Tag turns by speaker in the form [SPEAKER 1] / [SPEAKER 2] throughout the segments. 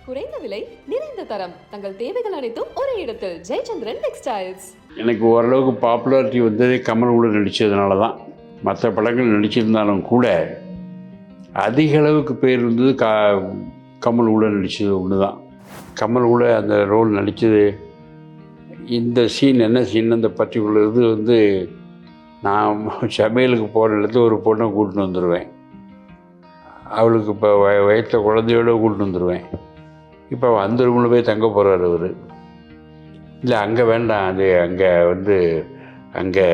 [SPEAKER 1] குறைந்த விலை நிறைந்த தரம் தங்கள் தேவைகள் அனைத்தும் ஒரே இடத்தில் ஜெயச்சந்திரன் டெக்ஸ்டைல்ஸ்.
[SPEAKER 2] எனக்கு ஓரளவுக்கு பாப்புலாரிட்டி வந்ததே கமல் கூட நடித்ததுனால தான். மற்ற படங்கள் நடிச்சிருந்தாலும் கூட அதிக அளவுக்கு பேர் இருந்தது கமல் கூட நடித்தது ஒன்று தான். கமல் கூட அந்த ரோல் நடித்தது இந்த சீன் என்ன சீன் அந்த பர்டிகுலர் இது வந்து நான் சமையலுக்கு போகிற இடத்துல ஒரு பொண்ணை கூட்டின்னு வந்துடுவேன். அவளுக்கு இப்போ வயிற்ற குழந்தையோடு கூட்டின்னு வந்துடுவேன். இப்போ அந்த ரூமில் போய் தங்க போகிறார் அவர். இல்லை அங்கே வேண்டாம், அது அங்கே வந்து அங்கே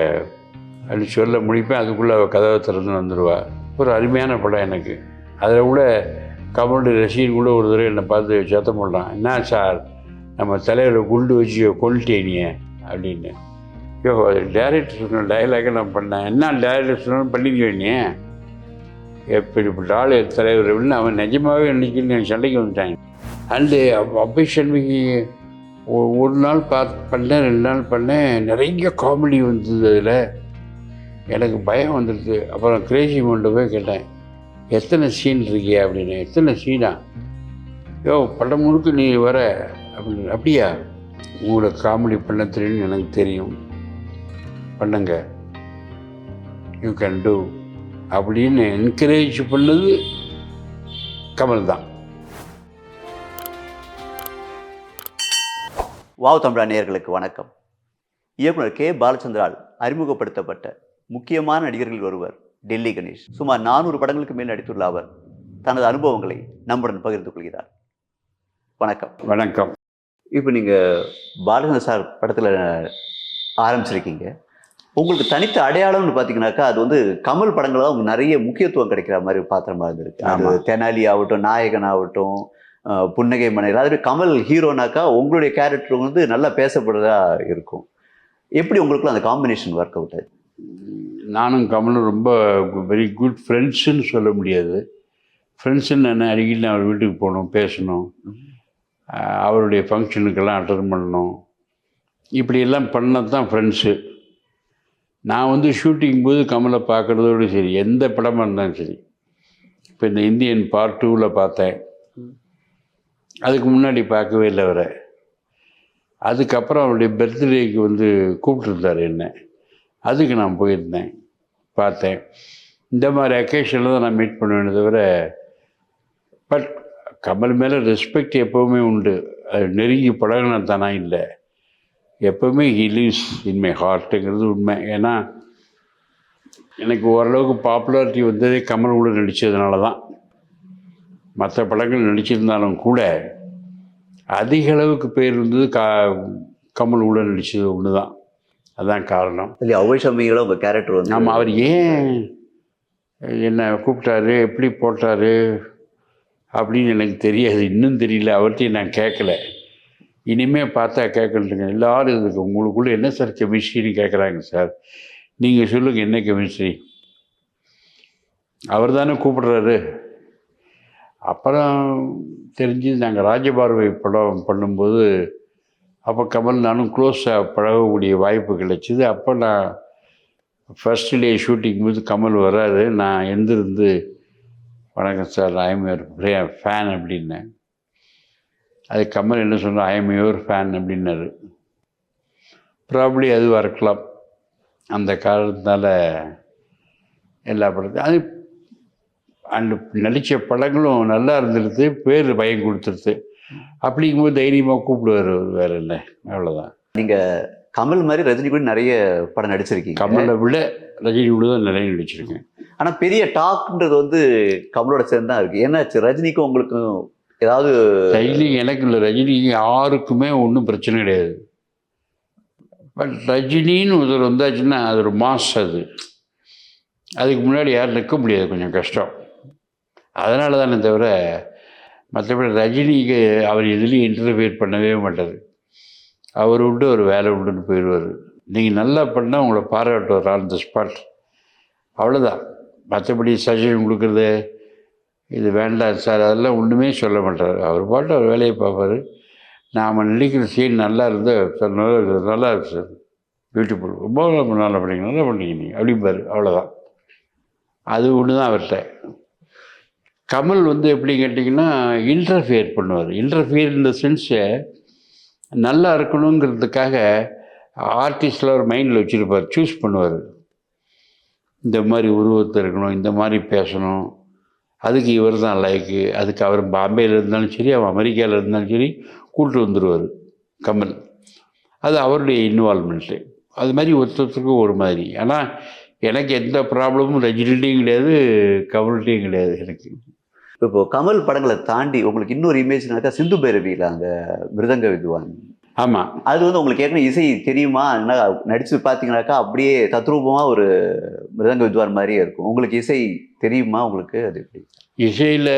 [SPEAKER 2] அப்படி சொல்ல முடிப்பேன். அதுக்குள்ளே கதவை திறந்து வந்துடுவா. ஒரு அருமையான படம் எனக்கு. அதில் கூட கமலுடைய ரசிகன் கூட ஒரு தடவை என்னை பார்த்து சத்தம் போட்டான், என்ன சார் நம்ம தலையில் குண்டு வச்சு கொல்லிட்டேனிய அப்படின்னு. ஐயோ அது டைரக்டர் சொன்ன டைலாக நான் பண்ணேன். என்ன டைரக்டர் சொன்னாலும் பண்ணிக்குவேனே, எப்படிப்பட்ட ஆள் தலைவர் அப்படின்னு அவன் நிஜமாகவே நினைச்சுன்னு எனக்கு சண்டைக்கு வந்துட்டாங்க. அண்டு அபய் சண்முகி ஒரு நாள் பண்ணேன், 2 நாள் பண்ணேன். நிறைய காமெடி வந்தது. அதில் எனக்கு பயம் வந்துடுது. அப்புறம் கிரேசி மோண்ட போய் கேட்டேன், எத்தனை சீன் இருக்கியா அப்படின்னு. எத்தனை சீனா? யோ படம் முழுக்க நீ வர அப்படின்னு. அப்படியா, உங்களோட காமெடி பண்ண தெரியும்னு எனக்கு தெரியும், பண்ணுங்க, யூ கேன் டூ அப்படின்னு என்கரேஜ் பண்ணது கமல் தான்.
[SPEAKER 3] வாவ் தமிழா நேயர்களுக்கு வணக்கம். இயக்குனர் கே பாலச்சந்திரால் அறிமுகப்படுத்தப்பட்ட முக்கியமான நடிகர்களில் ஒருவர் டெல்லி கணேஷ். சுமார் 400 படங்களுக்கு மேல் நடித்துள்ள அவர் தனது அனுபவங்களை நம்முடன் பகிர்ந்து கொள்கிறார். வணக்கம்.
[SPEAKER 2] வணக்கம்.
[SPEAKER 3] இப்போ நீங்கள் பாலச்சந்திர சார் படத்தில் ஆரம்பிச்சிருக்கீங்க. உங்களுக்கு தனித்த அடையாளம்னு பார்த்தீங்கன்னாக்கா அது வந்து கமல் படங்கள் தான் உங்களுக்கு நிறைய முக்கியத்துவம் கிடைக்கிற மாதிரி பாத்திர மாதிரி இருந்திருக்கு. அது தெனாலி ஆகட்டும், நாயகன் ஆகட்டும், புன்னகை மனையில், அதாவது கமல் ஹீரோனாக்கா உங்களுடைய கேரக்டர் வந்து நல்லா பேசப்படுறதா இருக்கும். எப்படி உங்களுக்கு அந்த காம்பினேஷன் ஒர்க் அவுட் ஆகுது?
[SPEAKER 2] நானும் கமலும் ரொம்ப வெரி குட் ஃப்ரெண்ட்ஸுன்னு சொல்ல முடியாது. ஃப்ரெண்ட்ஸுன்னு என்ன, அடிக்கடி நான் அவர் வீட்டுக்கு போகணும், பேசணும், அவருடைய ஃபங்க்ஷனுக்கெல்லாம் அட்டன் பண்ணணும், இப்படியெல்லாம் பண்ணது தான் ஃப்ரெண்ட்ஸு. நான் வந்து ஷூட்டிங் போது கமலை பார்க்குறதோடு சரி, எந்த படமாக இருந்தாலும் சரி. இப்போ இந்த இந்தியன் பார்ட் 2ல் பார்த்தேன், அதுக்கு முன்னாடி பார்க்கவே இல்லை அவரை. அதுக்கப்புறம் அவருடைய பர்த்டேக்கு வந்து கூப்பிட்டுருந்தார் என்ன, அதுக்கு நான் போயிருந்தேன், பார்த்தேன். இந்த மாதிரி அக்கேஷனில் தான் நான் மீட் பண்ணுவேன் தவிர. பட் கமல் மேலே ரெஸ்பெக்ட் எப்போவுமே உண்டு. அது நெருங்கி பழகினா தானா இல்லை, எப்போவுமே ஹி லிவ்ஸ் இன் மை ஹார்ட்டுங்கிறது உண்மை. ஏன்னா எனக்கு ஓரளவுக்கு பாப்புலாரிட்டி வந்ததே கமல் கூட நடித்ததுனால தான். மற்ற படங்கள் நடிச்சிருந்தாலும் கூட அதிக அளவுக்கு பேர் இருந்தது கமல் கூட நடித்தது ஒன்று தான். அதுதான் காரணம்.
[SPEAKER 3] இல்லை அபய் சண்முகியோட உங்கள் கேரக்டர் வந்து
[SPEAKER 2] ஆமாம், அவர் ஏன் என்னை கூப்பிட்டாரு, எப்படி போட்டார் அப்படின்னு எனக்கு தெரியாது, இன்னும் தெரியல. அவர்கிட்டையும் நான் கேட்கல. இனிமேல் பார்த்தா கேட்கணுங்க. எல்லோரும் இதுக்கு உங்களுக்குள்ளே என்ன சார் கெமிஸ்ட்ரின்னு கேட்குறாங்க. சார் நீங்கள் சொல்லுங்கள், என்ன கெமிஸ்ட்ரி? அவர் தானே கூப்பிட்றாரு. அப்புறம் தெரிஞ்சு நாங்கள் ராஜபார்வை படம் பண்ணும்போது அப்போ கமல் நானும் க்ளோஸாக பழகக்கூடிய வாய்ப்பு கிடைச்சிது. அப்போ நான் ஃபஸ்ட்டு டே ஷூட்டிங் போது கமல் வராது. நான் எழுந்திருந்து, வணக்கம் sir, I am your fan அப்படின்னேன். அது கமல் என்ன சொன்னார், ஐ எம் யுவர் ஃபேன் அப்படின்னாரு. ப்ராப்ளி அதுவாக இருக்கலாம். அந்த காரணத்தினால எல்லா படத்தையும் அது அந்த நடித்த படங்களும் நல்லா இருந்துருது, பேர் பயம் கொடுத்துருது. அப்படிங்கும்போது தைரியமாக கூப்பிடுவார் வேறு என்ன, அவ்வளோதான்.
[SPEAKER 3] நீங்கள் கமல் மாதிரி ரஜினி கூட நிறைய படம் நடிச்சிருக்கீங்க.
[SPEAKER 2] கமலை விட ரஜினி கூட தான் நிறைய நடிச்சிருக்கேன்.
[SPEAKER 3] ஆனால் பெரிய டாக்ன்றது வந்து கமலோட சேர்ந்து தான் இருக்குது. ஏன்னாச்சு ரஜினிக்கும் உங்களுக்கும் ஏதாவது?
[SPEAKER 2] ரஜினி எனக்கு இல்லை, ரஜினிக்கு யாருக்குமே ஒன்றும் பிரச்சனை கிடையாது. பட் ரஜினின்னு ஒருத்தர் வந்தாச்சுன்னா அது ஒரு மாஸ். அதுக்கு முன்னாடி யாரும் நிற்க முடியாது, கொஞ்சம் கஷ்டம். அதனால தானே தவிர மற்றபடி ரஜினிக்கு அவர் எதுலேயும் இன்டர்ஃபியர் பண்ணவே மாட்டார். அவர் உண்டு ஒரு வேலை உண்டுன்னு போயிடுவார். நீங்கள் நல்லா பண்ணால் உங்களை பாராட்டுவார் ஆன் த ஸ்பாட், அவ்வளோதான். மற்றபடி சஜஷன் கொடுக்குறது, இது வேண்டாம் சார், அதெல்லாம் ஒன்றுமே சொல்ல மாட்டார். அவர் பாட்டு அவர் வேலையை பார்ப்பார். நாம் நடிக்கிற சீன் நல்லா இருந்தால் சார், நல்லா இருக்குது, நல்லா இருக்குது சார், பியூட்டிஃபுல், ரொம்ப நல்லா பண்ணிங்க, நல்லா பண்ணிங்க நீங்கள் அப்படிம்பார், அவ்வளோதான். அது ஒன்று தான் அவர்கிட்ட. கமல் வந்து எப்படி கேட்டிங்கன்னா இன்டர்ஃபியர் பண்ணுவார். இன்டர்ஃபியர் இந்த சென்ஸை நல்லா இருக்கணுங்கிறதுக்காக ஆர்டிஸ்டில் ஒரு மைண்டில் வச்சுருப்பார், சூஸ் பண்ணுவார். இந்த மாதிரி உருவத்தை இருக்கணும், இந்த மாதிரி பேசணும், அதுக்கு இவர் தான் லைக்கு, அதுக்கு அவர் பாம்பேயில் இருந்தாலும் சரி, அவன் அமெரிக்காவில் இருந்தாலும் சரி கூப்பிட்டு வந்துடுவார் கமல். அது அவருடைய இன்வால்மெண்ட்டு. அது மாதிரி ஒருத்தருக்கும் ஒரு மாதிரி. ஆனால் எனக்கு எந்த ப்ராப்ளமும் ரஜினிகிட்டையும் கிடையாது, கமல்கிட்டையும் கிடையாது எனக்கு.
[SPEAKER 3] இப்போ கமல் படங்களை தாண்டி உங்களுக்கு இன்னொரு இமேஜ்னாக்கா சிந்து பைரவியில் அந்த மிருதங்க வித்வான்.
[SPEAKER 2] ஆமாம்,
[SPEAKER 3] அது வந்து உங்களுக்கு ஏற்கனவே இசை தெரியுமா? நடிச்சு பார்த்தீங்கன்னாக்கா அப்படியே தத்ரூபமாக ஒரு மிருதங்க வித்வான் மாதிரியே இருக்கும். உங்களுக்கு இசை தெரியுமா? உங்களுக்கு அது எப்படி?
[SPEAKER 2] இசையில்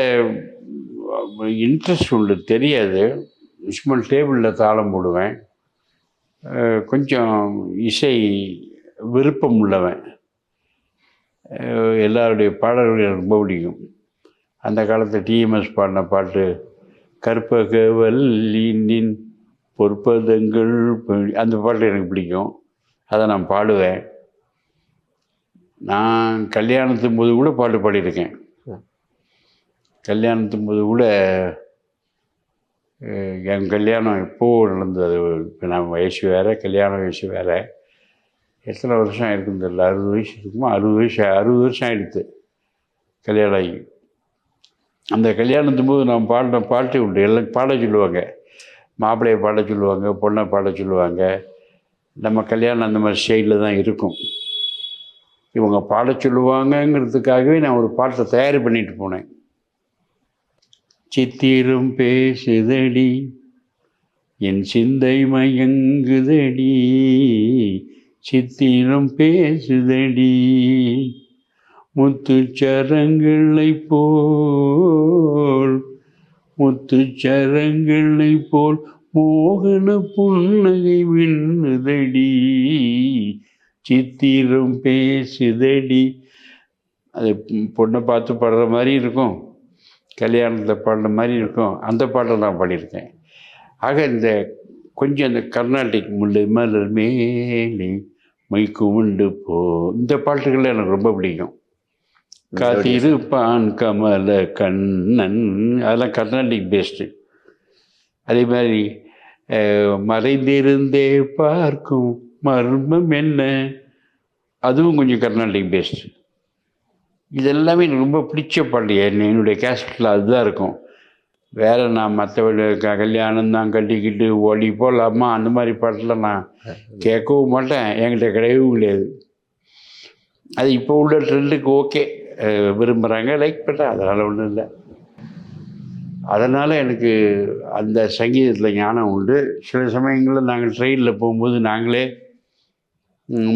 [SPEAKER 2] இன்ட்ரெஸ்ட் உண்டு, தெரியாது. சும்மா டேபிளில் தாளம் போடுவேன். கொஞ்சம் இசை விருப்பம் உள்ளவன். எல்லாருடைய பாடல்கள் எனக்கு ரொம்ப பிடிக்கும். அந்த காலத்தில் டிஎம்எஸ் பாடின பாட்டு, கற்பகவல்லின் பொற்பதங்கள், அந்த பாட்டு எனக்கு பிடிக்கும். அதை நான் பாடுவேன். நான் கல்யாணத்தும் போது கூட பாட்டு பாடியிருக்கேன். கல்யாணத்தும் போது கூட என் கல்யாணம் எப்போது நடந்தது, இப்போ நான் வயசு வேறு, கல்யாண வயசு வேறு. எத்தனை வருஷம் ஆகிருக்குன்னு தெரியல, 60 வயசு இருக்குமா, 60 வருஷம் ஆகிடுது கல்யாணம் ஆகி. அந்த கல்யாணத்தும் போது நான் பாடின பாட்டு உண்டு. எல்லாம் பாட சொல்லுவாங்க, மாப்பிள்ளையை பாட சொல்லுவாங்க, பொண்ணை பாட சொல்லுவாங்க. நம்ம கல்யாணம் அந்த மாதிரி ஸ்டைலில் தான் இருக்கும். இவங்க பாட சொல்லுவாங்கங்கிறதுக்காகவே நான் ஒரு பாட்டை தயார் பண்ணிட்டு போனேன். சித்திரம் பேசுதடி, என் சிந்தை மயங்குதடி, சித்திரம் பேசுதடி, முத்துச்சரங்களை போல், முத்துச்சரங்களை போல் மோகன புன்னகை விண்ணுதடி, சித்திரம் பேசுதடி. அது பொண்ணை பார்த்து பாடுற மாதிரி இருக்கும், கல்யாணத்தில் பாடுற மாதிரி இருக்கும். அந்த பாட்டை நான் பாடியிருக்கேன். ஆக இந்த கொஞ்சம் இந்த கர்நாடிக் முல்லை மலர் மேலே மைக்குமுண்டு போ, இந்த பாட்டுகள் எனக்கு ரொம்ப பிடிக்கும். காத்திருப்பான் கமல கண்ணன், அதெல்லாம் கர்நாடிக் பேஸ்டு. அதே மாதிரி மறைந்திருந்தே பார்க்கும் மர்மம் என்ன, அதுவும் கொஞ்சம் கர்நாடிக் பேஸ்டு. இதெல்லாமே எனக்கு ரொம்ப பிடிச்ச பாட்டு. என்னுடைய கேசட்டில் அதுதான் இருக்கும். வேறு நான் மற்றவங்க கல்யாணம் தான் கட்டிக்கிட்டு ஓடி போகலாமா அந்த மாதிரி பாட்டெலாம் நான் கேட்கவும் மாட்டேன், என்கிட்ட கிடையவும் கிடையாது. அது இப்போ உள்ள ட்ரெண்டுக்கு ஓகே, விரும்புகிறாங்க, லைக் பண்ணுறேன், அதனால் ஒன்றும் இல்லை. அதனால் எனக்கு அந்த சங்கீதத்தில் ஞானம் உண்டு. சில சமயங்களில் நாங்கள் ட்ரெயினில் போகும்போது நாங்களே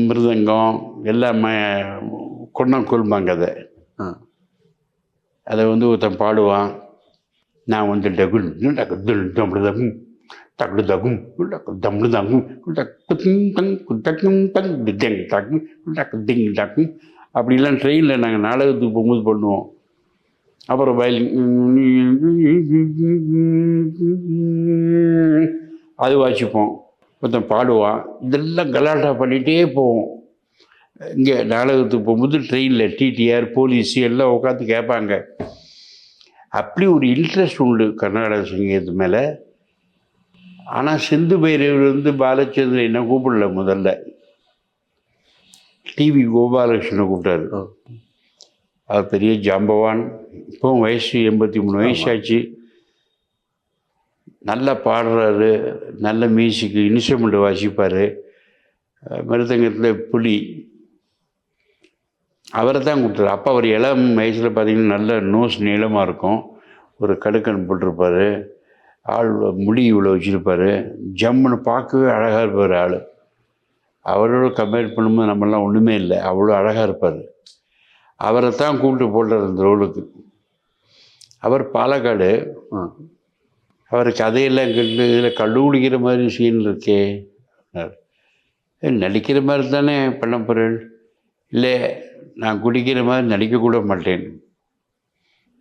[SPEAKER 2] மிருதங்கம் எல்லாமே கொள்மாங்க. அதை வந்து ஒருத்தன் பாடுவான், நான் வந்து டகுன் டக்கு தம்ழுதகும் டக்கு தகும் டக்கு தம்ழுதகும் டக்கு அப்படிலாம் ட்ரெயினில் நாங்கள் நாடகத்துக்கு போகும்போது பண்ணுவோம். அப்புறம் அது வாசிப்போம், ஒருத்தன் பாடுவான். இதெல்லாம் கலாட்டா பண்ணிகிட்டே போவோம். இங்கே நாடகத்துக்கு போகும்போது ட்ரெயினில் டிடிஆர் போலீஸ் எல்லாம் உட்காந்து கேட்பாங்க. அப்படி ஒரு இன்ட்ரெஸ்ட் உண்டு கர்நாடக சங்கீதத்து மேலே. ஆனால் சிந்து பைரவி வந்து பாலச்சந்திரன் என்ன கூப்பிடல. முதல்ல டிவி கோபாலகிருஷ்ணனை கூப்பிட்டாரு. அவர் பெரிய ஜாம்பவான். இப்போவும் வயசு 83 வயசு ஆச்சு. நல்லா பாடுறாரு, நல்ல மியூசிக்கு, இன்ஸ்ட்ருமெண்ட் வாசிப்பார். மிருதங்கத்தில் புலி, அவரை தான் கொடுத்தாரு. அப்போ அவர் இளம் வயசில் பார்த்திங்கன்னா நல்ல நோஸ் நீளமாக இருக்கும், ஒரு கடுக்கன் போட்டிருப்பார், ஆள் முடி இவ்வளோ வச்சுருப்பார், ஜம்முன்னு பார்க்கவே அழகாக இருப்பார் ஆள். அவரோட கம்பேர் பண்ணும்போது நம்மளாம் ஒன்றுமே இல்லை, அவ்வளோ அழகாக இருப்பார். அவரை தான் கூப்பிட்டு போட்டார் அந்த ரோலுக்கு. அவர் பாலக்காடு. அவர் கதையெல்லாம் கேட்டு இதில் கண்டுபிடிக்கிற மாதிரி சீன் இருக்கே, நடிக்கிற மாதிரி தானே பண்ண போகிறேன். இல்லை, நான் குடிக்கிற மாதிரி நடிக்கக்கூட மாட்டேன்,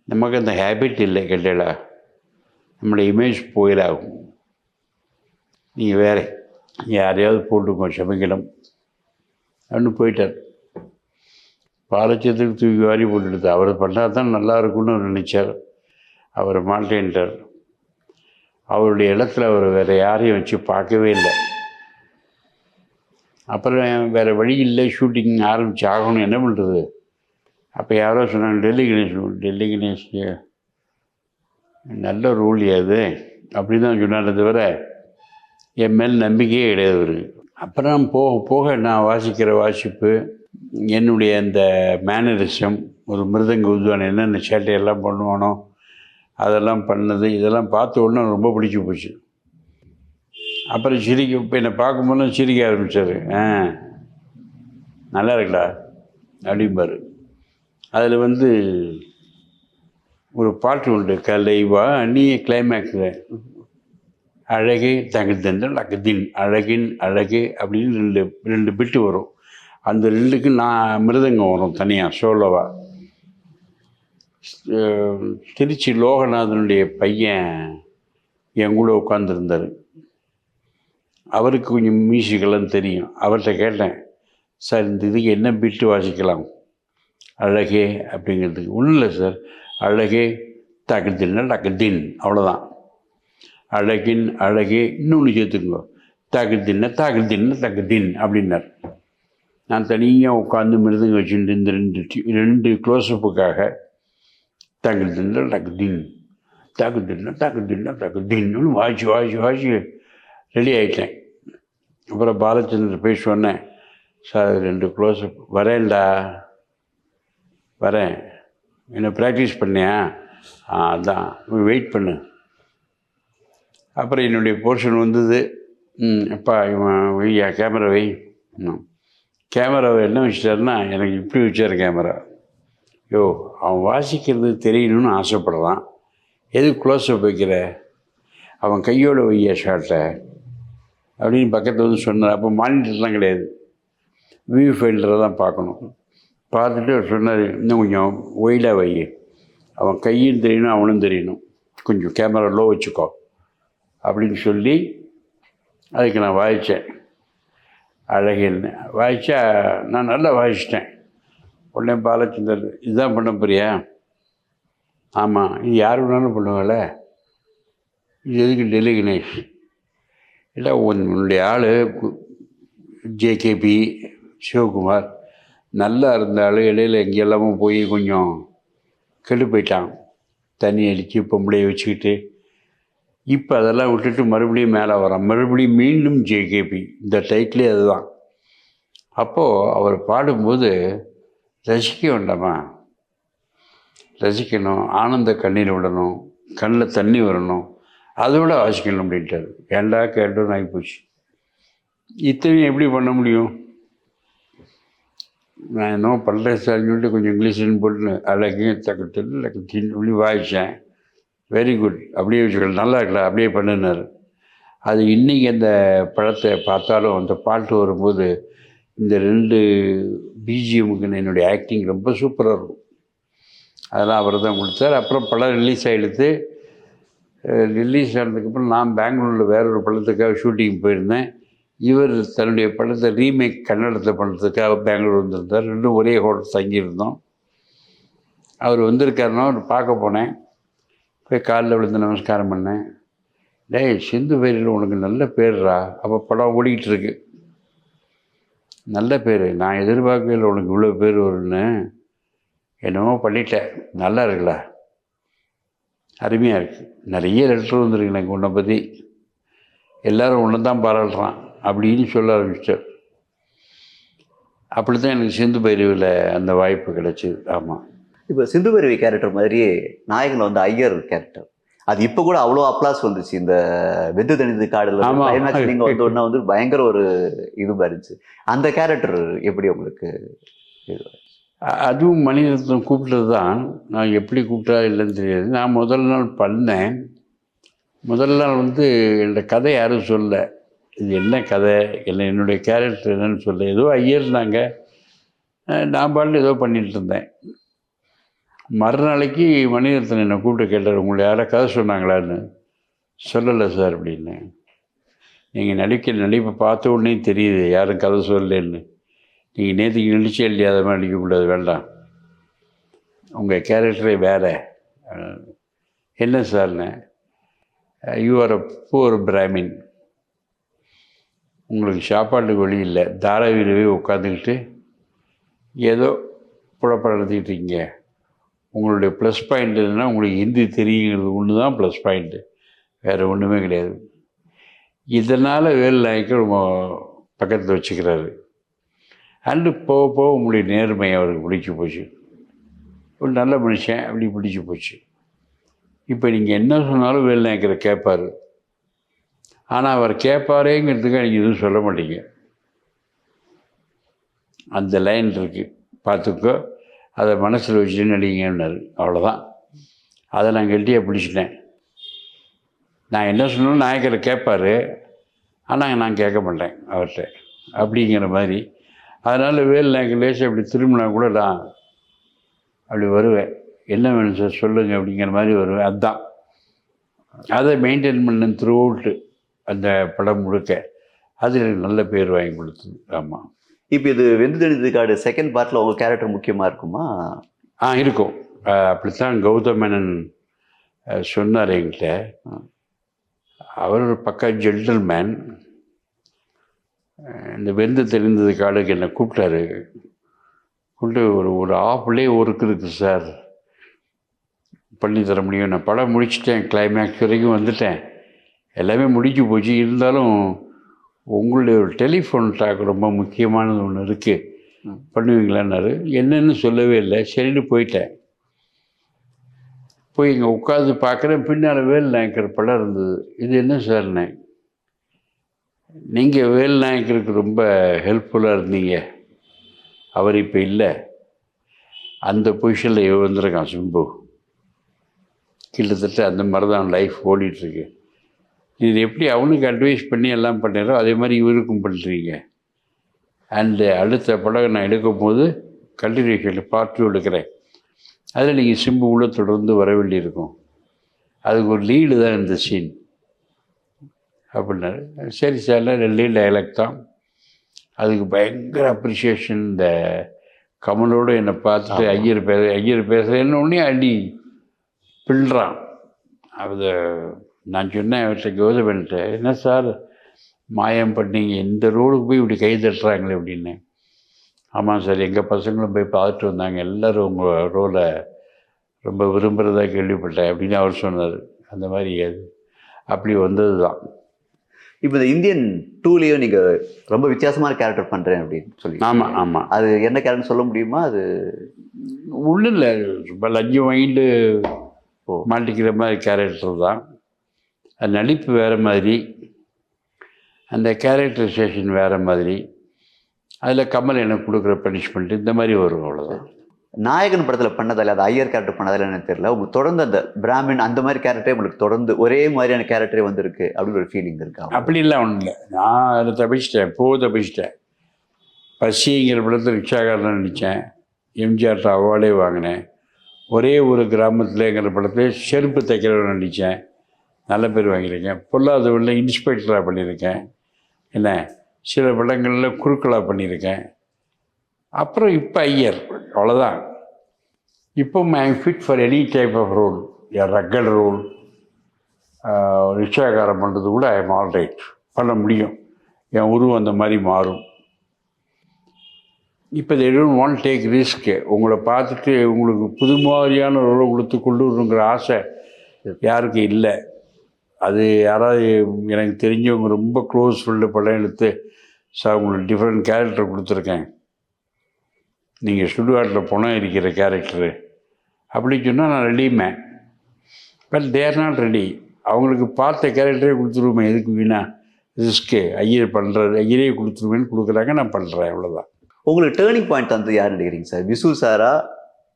[SPEAKER 2] நமக்கு அந்த ஹேபிட் இல்லை கேட்டேடா, நம்மளோட இமேஜ் போயிடாகும், நீங்கள் வேறு யாரையாவது போட்டுக்கோ சமைக்கணும் அப்படின்னு போயிட்டார். பாலச்சந்திரன் தூக்கி வாரி போட்டுடுது. அவர் பண்ணால் தான் நல்லா இருக்கும்னு நினச்சார். அவர் மாட்டேன்ட்டார். அவருடைய இடத்துல அவர் வேறு யாரையும் வச்சு பார்க்கவே இல்லை. அப்புறம் வேறு வழி இல்லை, ஷூட்டிங் ஆரம்பித்து ஆகணும், என்ன பண்ணுறது? அப்போ யாரோ சொன்னாங்க, டெல்லி கணேஷ் நல்ல ரோல் அது அப்படி தான் சொன்னாரே தவிர என் மேல் நம்பிக்கையே கிடையாது அவருக்கு. அப்புறம் போக போக நான் வாசிக்கிற வாசிப்பு, என்னுடைய அந்த மேனரிசம், ஒரு மிருதங்க உத்வான் என்னென்ன சேட்டையெல்லாம் பண்ணுவானோ அதெல்லாம் பண்ணது, இதெல்லாம் பார்த்த உடனே ரொம்ப பிடிச்சி போச்சு. அப்புறம் சிரிக்க, இப்போ என்னை பார்க்கும்போது சிரிக்க ஆரம்பித்தார். நல்லா இருக்குடா அப்படிம்பார். அதில் வந்து ஒரு பாட்டு உண்டு, கலைவா நீ கிளைமேக்ஸில் அழகே தகுந்தென்று அகதின் அழகின் அழகே அப்படின்னு ரெண்டு பிட்டு வரும். அந்த ரெண்டுக்கு நான் மிருதங்கம் வரும் தனியாக சோலோவா. திருச்சி லோகநாதனுடைய பையன் என் கூட உட்காந்துருந்தார். அவருக்கு கொஞ்சம் மியூசிக்கெல்லாம் தெரியும். அவர்கிட்ட கேட்டேன், சார் இந்த இதுக்கு என்ன பிட்டு வாசிக்கலாம் அழகே அப்படிங்கிறதுக்கு? ஒன்றும் இல்லை சார், அழகே தகுதின்னா டக்குதின், அவ்வளோதான். அழகின் அழகே இன்னொன்று சேர்த்துக்கோ, தகுதின்னா தகுதின் அப்படின்னார். நான் தனியாக உட்காந்து மிருதங்க வச்சுட்டு இந்த ரெண்டு க்ளோஸ்அப்புக்காக தகுதின்னா தகுதின்னு வாசி ரெடி ஆகிட்டேன். அப்புறம் பாலச்சந்திரன் போய் சொன்னேன், சார் 2 க்ளோஸ்அப் வரேன்டா, வரேன், என்ன ப்ராக்டிஸ் பண்ணியா? அதான் வெயிட் பண்ணு. அப்புறம் என்னுடைய போர்ஷன் வந்தது. அப்பா இவன் வையா கேமரா வை. கேமராவை என்ன வச்சுட்டாருன்னா, எனக்கு இப்படி வச்சார் கேமரா. அவன் வாசிக்கிறது தெரியணும்னு ஆசைப்படுறான், எதுக்கு க்ளோஸ்அப் வைக்கிற, அவன் கையோட வையா ஷார்ட்டை அப்படின்னு பக்கத்தில் வந்து சொன்னார். அப்போ மானிட்டர்லாம் கிடையாது, வியூ ஃபைல்டரை தான் பார்க்கணும். பார்த்துட்டு அவர் சொன்னார், இன்னும் கொஞ்சம் ஒயிலாக வை, அவன் கையும் தெரியணும் அவனும் தெரியணும், கொஞ்சம் கேமரா லோ வச்சுக்கோ அப்படின்னு சொல்லி அதுக்கு நான் வாசித்தேன். அழகின்னு வாசித்தா நான் நல்லா வாசித்தேன். உடனே பாலச்சந்தர், இதுதான் பண்ண போறியா? ஆமாம், இது யார் வேணாலும் பண்ணுவாங்கள, இது எதுக்கு டெல்லி கணேஷ்? இல்லை உன்னுடைய ஆள் ஜேகேபி சிவகுமார் நல்லா இருந்தாலும் இடையில் எங்கெல்லாமோ போய் கொஞ்சம் கெட்டு போயிட்டான், தண்ணி அடித்து பொம்பளையை வச்சுக்கிட்டு. இப்போ அதெல்லாம் விட்டுட்டு மறுபடியும் மேலே வரான், மறுபடியும் மீண்டும் ஜேகேபி, இந்த டைட்டிலே அதுதான். அப்போது அவர் பாடும்போது ரசிக்க வேண்டாமா? ரசிக்கணும், ஆனந்த கண்ணீர் விடணும், கண்ணில் தண்ணி வரணும், அதோட வாசிக்கணும் அப்படின்ட்டார். ஏண்டா கேட்டோன்னு ஆகிப்போச்சு. இத்தனையும் எப்படி பண்ண முடியும்? நான் என்ன பண்ணுறேன் சார்னு சொல்லிட்டு கொஞ்சம் இங்கிலீஷ்னு போட்டு அழகையும் தக்கத்தின்னு அப்படி வாசித்தேன். வெரி குட், அப்படியே வச்சுக்கலாம், நல்லா இருக்கலாம், அப்படியே பண்ணினார். அது இன்றைக்கி அந்த படத்தை பார்த்தாலும் அந்த பாட்டு வரும்போது இந்த 2 பிஜிஎம்முக்கு என்னுடைய ஆக்டிங் ரொம்ப சூப்பராக இருக்கும். அதெல்லாம் அவர் தான் கொடுத்தார். அப்புறம் படம் ரிலீஸ் ஆகிடுது. ரிலீஸ் ஆனதுக்கப்புறம் நான் பெங்களூரில் வேற ஒரு படத்துக்காக ஷூட்டிங் போயிருந்தேன். இவர் தன்னுடைய படத்தை ரீமேக் கன்னடத்தை பண்ணுறதுக்காக பெங்களூர் வந்திருந்தார். 2 ஒரே ஹோட்டல் தங்கியிருந்தோம். அவர் வந்திருக்காருன்னா அவர் பார்க்க போனேன். போய் காலில் விழுந்து நமஸ்காரம் பண்ணேன். டேய் சிந்து பேரில் உனக்கு நல்ல பேர்ரா. அப்போ படம் ஓடிக்கிட்டு இருக்கு. நல்ல பேர், நான் எதிர்பார்க்கல உனக்கு இவ்வளோ பேர் வரும்னு. என்னமோ பண்ணிட்டேன், நல்லா இருக்குல்ல, அருமையாக இருக்குது, நிறைய லெட்டர் வந்துருக்கு எனக்கு உன்னை பற்றி, எல்லோரும் உன்னை தான் பாராட்டுறான் அப்படின்னு சொல்ல ஆரம்பிச்சிட்டார். அப்படி தான் எனக்கு சிந்து பைரவியில் அந்த வாய்ப்பு கிடைச்சிது. ஆமாம்.
[SPEAKER 3] இப்போ சிந்து பைரவி கேரக்டர் மாதிரியே நாயகனில் வந்து ஐயர் கேரக்டர், அது இப்போ கூட அவ்வளோ அப்ளாஸ் வந்துச்சு. இந்த வெந்து தனிது காடுல கிளைமேக்ஸ் நீங்கள் வந்த உடனே வந்து பயங்கர ஒரு இது இருந்துச்சு. அந்த கேரக்டர் எப்படி உங்களுக்கு?
[SPEAKER 2] அதுவும் மணிரத்னம் கூப்பிட்டது தான். நான் எப்படி கூப்பிட்டா இல்லைன்னு தெரியாது. நான் முதல் நாள் பண்ணேன். முதல் நாள் வந்து என்னோடய கதை யாரும் சொல்ல, இது என்ன கதை, என்னுடைய கேரக்டர் என்னன்னு சொல்ல. ஏதோ ஐயர்னாங்க, நான் பாட்டு ஏதோ பண்ணிகிட்டு இருந்தேன். மறுநாளைக்கு மணிரத்னம் என்னை கூப்பிட்டு கேட்டார், உங்களை யாரை கதை சொன்னாங்களான்னு. சொல்லலை சார் அப்படின்னு. நீங்கள் நடிப்பை பார்த்த உடனே தெரியுது யாரும் கதை சொல்லலைன்னு. நீங்கள் நேற்றுக்கு நடிச்சே இல்லையா அதை மாதிரி நடிக்கக்கூடாது, வேண்டாம், உங்கள் கேரக்டரே வேறு. என்ன சார்ண்ணே, you are a poor Brahmin, உங்களுக்கு சாப்பாட்டுக்கு வழி இல்லை, தாராவியிலவே உட்காந்துக்கிட்டு ஏதோ குழப்பம் நடத்திக்கிட்டு இருக்கீங்க. உங்களுடைய ப்ளஸ் பாயிண்ட் என்னன்னா உங்களுக்கு ஹிந்தி தெரியுங்கிறது ஒன்று தான் ப்ளஸ் பாயிண்ட்டு, வேறு ஒன்றுமே கிடையாது. இதனால் வேலுநாயக்கர் பக்கத்தில் வச்சுக்கிறாரு. அண்டு போக போக உங்களுடைய நேர்மை அவருக்கு பிடிச்சி போச்சு, ஒரு நல்ல மனுஷன் அப்படி பிடிச்சி போச்சு. இப்போ நீங்கள் என்ன சொன்னாலும் வேலுநாயக்கரை கேட்பார். ஆனால் அவர் கேட்பாரேங்கிறதுக்காக நீங்கள் எதுவும் சொல்ல மாட்டீங்க. அந்த லைன் இருக்குது, பார்த்துக்கோ, அதை மனசில் வச்சுட்டு நடிங்கன்னாரு. அவ்வளோதான். அதை நான் கெட்டியாக பிடிச்சிட்டேன். நான் என்ன சொன்னாலும் நாயக்கரை கேட்பார், ஆனால் நான் கேட்க மாட்டேன் அவர்கிட்ட, அப்படிங்கிற மாதிரி. அதனால் வேலுநாயக்கர் லேசாக அப்படி திரும்பினா கூட நான் அப்படி வருவேன், என்ன வேணும் சார் சொல்லுங்கள் அப்படிங்கிற மாதிரி வருவேன். அதுதான் அதை மெயின்டைன் பண்ணேன் த்ரூ அவுட்டு அந்த படம் முழுக்க. அது எனக்கு நல்ல பேர் வாங்கி கொடுத்தது. ஆமாம்.
[SPEAKER 3] இப்போ இது வெந்து தணிந்தது காடு செகண்ட் பார்ட்டில் உங்கள் கேரக்டர் முக்கியமாக இருக்குமா?
[SPEAKER 2] இருக்கும். அப்படித்தான் கௌதம் மேனன் சொன்னார் என்கிட்ட. அவர் ஒரு பக்கா ஜென்டில்மேன். இந்த வெந்து தெரிந்தது காடுக்கு என்னை கூப்பிட்டாரு. கூப்பிட்டு ஒரு ஆஃப்லே ஒர்க் இருக்குது சார், பண்ணி தர முடியும். நான் படம் முடிச்சிட்டேன், கிளைமேக்ஸ் வரைக்கும் வந்துட்டேன், எல்லாமே முடிஞ்சு போச்சு. இருந்தாலும் உங்களுடைய ஒரு டெலிஃபோன் டாக் ரொம்ப முக்கியமானது ஒன்று இருக்குது, பண்ணுவீங்களான்னாரு. என்னன்னு சொல்லவே இல்லை. சரின்னு போயிட்டேன். போய் இங்கே உட்காந்து பார்க்குறேன், பின்னால் வேலுநாயக்கர் படம் இருந்தது. இது என்ன சார்ண்ணே, நீங்கள் வேலுநாயக்கருக்கு ரொம்ப ஹெல்ப்ஃபுல்லாக இருந்தீங்க, அவர் இப்போ இல்லை, அந்த பொசிஷனில் வந்திருக்கான் சிம்பு. கிட்டத்தட்ட அந்த மாதிரி தான் லைஃப் ஓடிட்டுருக்கு. இது எப்படி அவனுக்கு அட்வைஸ் பண்ணி எல்லாம் பண்ணுறோ அதே மாதிரி இவருக்கும் பண்ணுறீங்க. அண்டு அடுத்த படம் நான் எடுக்கும் போது கண்டினியூஷன் பார்ட் 2 எடுக்கிறேன். அதில் நீங்கள் சிம்பு உள்ள தொடர்ந்து வர வேண்டியிருக்கும், அதுக்கு ஒரு லீடு தான் இந்த சீன் அப்படின்னாரு. சரி சார், 2 டைலாக் தான். அதுக்கு பயங்கர அப்ரிஷியேஷன். இந்த கமலோடு என்னை பார்த்துட்டு ஐயர் பேசுகிறேன்னு ஒன்றே அடி பின்றான். அது நான் சொன்னேன் அவர்கிட்ட, கௌதமன்ட்ட, என்ன சார் மாயம் பண்ணீங்க, இந்த ரோடுக்கு போய் இப்படி கை தட்டுறாங்களே அப்படின்னு. ஆமாம் சார், எங்கள் பசங்களும் போய் பார்த்துட்டு வந்தாங்க, எல்லோரும் உங்கள் ரோலை ரொம்ப விரும்புகிறதா கேள்விப்பட்டேன் அப்படின்னு அவர் சொன்னார். அந்த மாதிரி அப்படி வந்தது தான்.
[SPEAKER 3] இப்போ இந்த இந்தியன் 2லேயும் நீங்கள் ரொம்ப வித்தியாசமான கேரக்டர் பண்ணுறேன் அப்படின்னு சொல்லி.
[SPEAKER 2] ஆமாம் ஆமாம்.
[SPEAKER 3] அது என்ன கேரக்டர் சொல்ல முடியுமா? அது
[SPEAKER 2] ஒன்றும் இல்லை, ரொம்ப லஞ்சம் வாங்கிட்டு மாட்டிக்கிற மாதிரி கேரக்டர் தான். அது நடிப்பு வேறு மாதிரி, அந்த கேரக்டரைசேஷன் வேறு மாதிரி. அதில் கமல் எனக்கு கொடுக்குற பனிஷ்மெண்ட் இந்த மாதிரி வரும், அவ்வளோதான்.
[SPEAKER 3] நாயகன் படத்தில் பண்ணதில்ல, அது ஐயர் கேரக்டர் பண்ணதில்ல எனக்கு தெரியல. உங்களுக்கு தொடர்ந்து அந்த பிராமின் அந்த மாதிரி கேரக்டரே உங்களுக்கு தொடர்ந்து ஒரே மாதிரியான கேரக்டரே வந்திருக்கு அப்படின்னு ஒரு ஃபீலிங் இருக்கா?
[SPEAKER 2] அப்படிலாம் ஒன்றும் இல்லை. நான் அதை தப்பிச்சிட்டேன். பசிங்கிற படத்தில் ரிக்ஷாக்காரன் நடித்தேன், எம்ஜிஆர்ட்ட அவார்டே வாங்கினேன். ஒரே ஒரு கிராமத்தில்ங்கிற படத்தில் செருப்பு தைக்கிறவன் நடித்தேன், நல்ல பேர் வாங்கியிருக்கேன். பொல்லாதவனில் இன்ஸ்பெக்டராக பண்ணியிருக்கேன். என்ன சில படங்களில் குறுக்களாக பண்ணியிருக்கேன். அப்புறம் இப்போ ஐயர், அவ்வளோதான். இப்போ I am fit for any type of role. Rugged role, ரிக்ஷாக்காரம் பண்ணுறது கூட ஐ எம் ஆல் ரைட், பண்ண முடியும். என் உருவம் அந்த மாதிரி மாறும். இப்போ they don't want to take risk. உங்களை பார்த்துட்டு உங்களுக்கு புது மாதிரியான ரோலை கொடுத்து கொண்டு வரணுங்கிற ஆசை யாருக்கும் இல்லை. அது யாராவது எனக்கு தெரிஞ்சவங்க ரொம்ப க்ளோஸ் ஃப்ரெண்டு படம் எடுத்து, சார் உங்களுக்கு டிஃப்ரெண்ட் கேரக்டர் கொடுத்துருக்கேன், நீங்கள் சுடுகாட்டில் பணம் இருக்கிற கேரக்டரு அப்படின்னு சொன்னால் நான் ரெடியுமே. But they're not ready. அவங்களுக்கு பார்த்த கேரக்டரே கொடுத்துருவோமே, எதுக்கு வீணா ரிஸ்க்கு, ஐயரே கொடுத்துருவேன்னு கொடுக்குறாங்க, நான் பண்ணுறேன், அவ்வளோதான்.
[SPEAKER 3] உங்களுக்கு டேர்னிங் பாயிண்ட் வந்து யார் நினைக்கிறீங்க சார்? விசு சாரா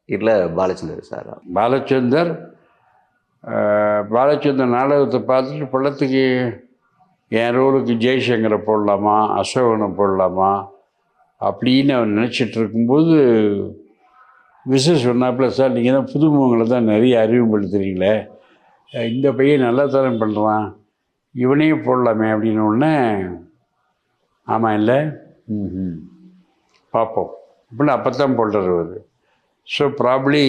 [SPEAKER 3] இல்லை பாலச்சந்தர் சாரா?
[SPEAKER 2] பாலச்சந்தர் நாடகத்தை பார்த்துட்டு படத்துக்கு என் ரோலுக்கு ஜெய்சங்கரை போடலாமா, அசோகனை போடலாமா அப்படின்னு அவன் நினச்சிட்டு இருக்கும்போது விசு சொன்னாப்புல, சார் நீங்கள் தான் புதுமுகங்களை தான் நிறைய அறிமுகப்படுத்துறீங்களே, இந்த பையன் நல்லா தானே பண்ணுறான், இவனையும் போடலாமே அப்படின்னு ஒன்று. ஆமாம் இல்லை பார்ப்போம் அப்படின்னு அப்போ தான் போடுறாரு அவர். ஸோ ப்ராப்ளி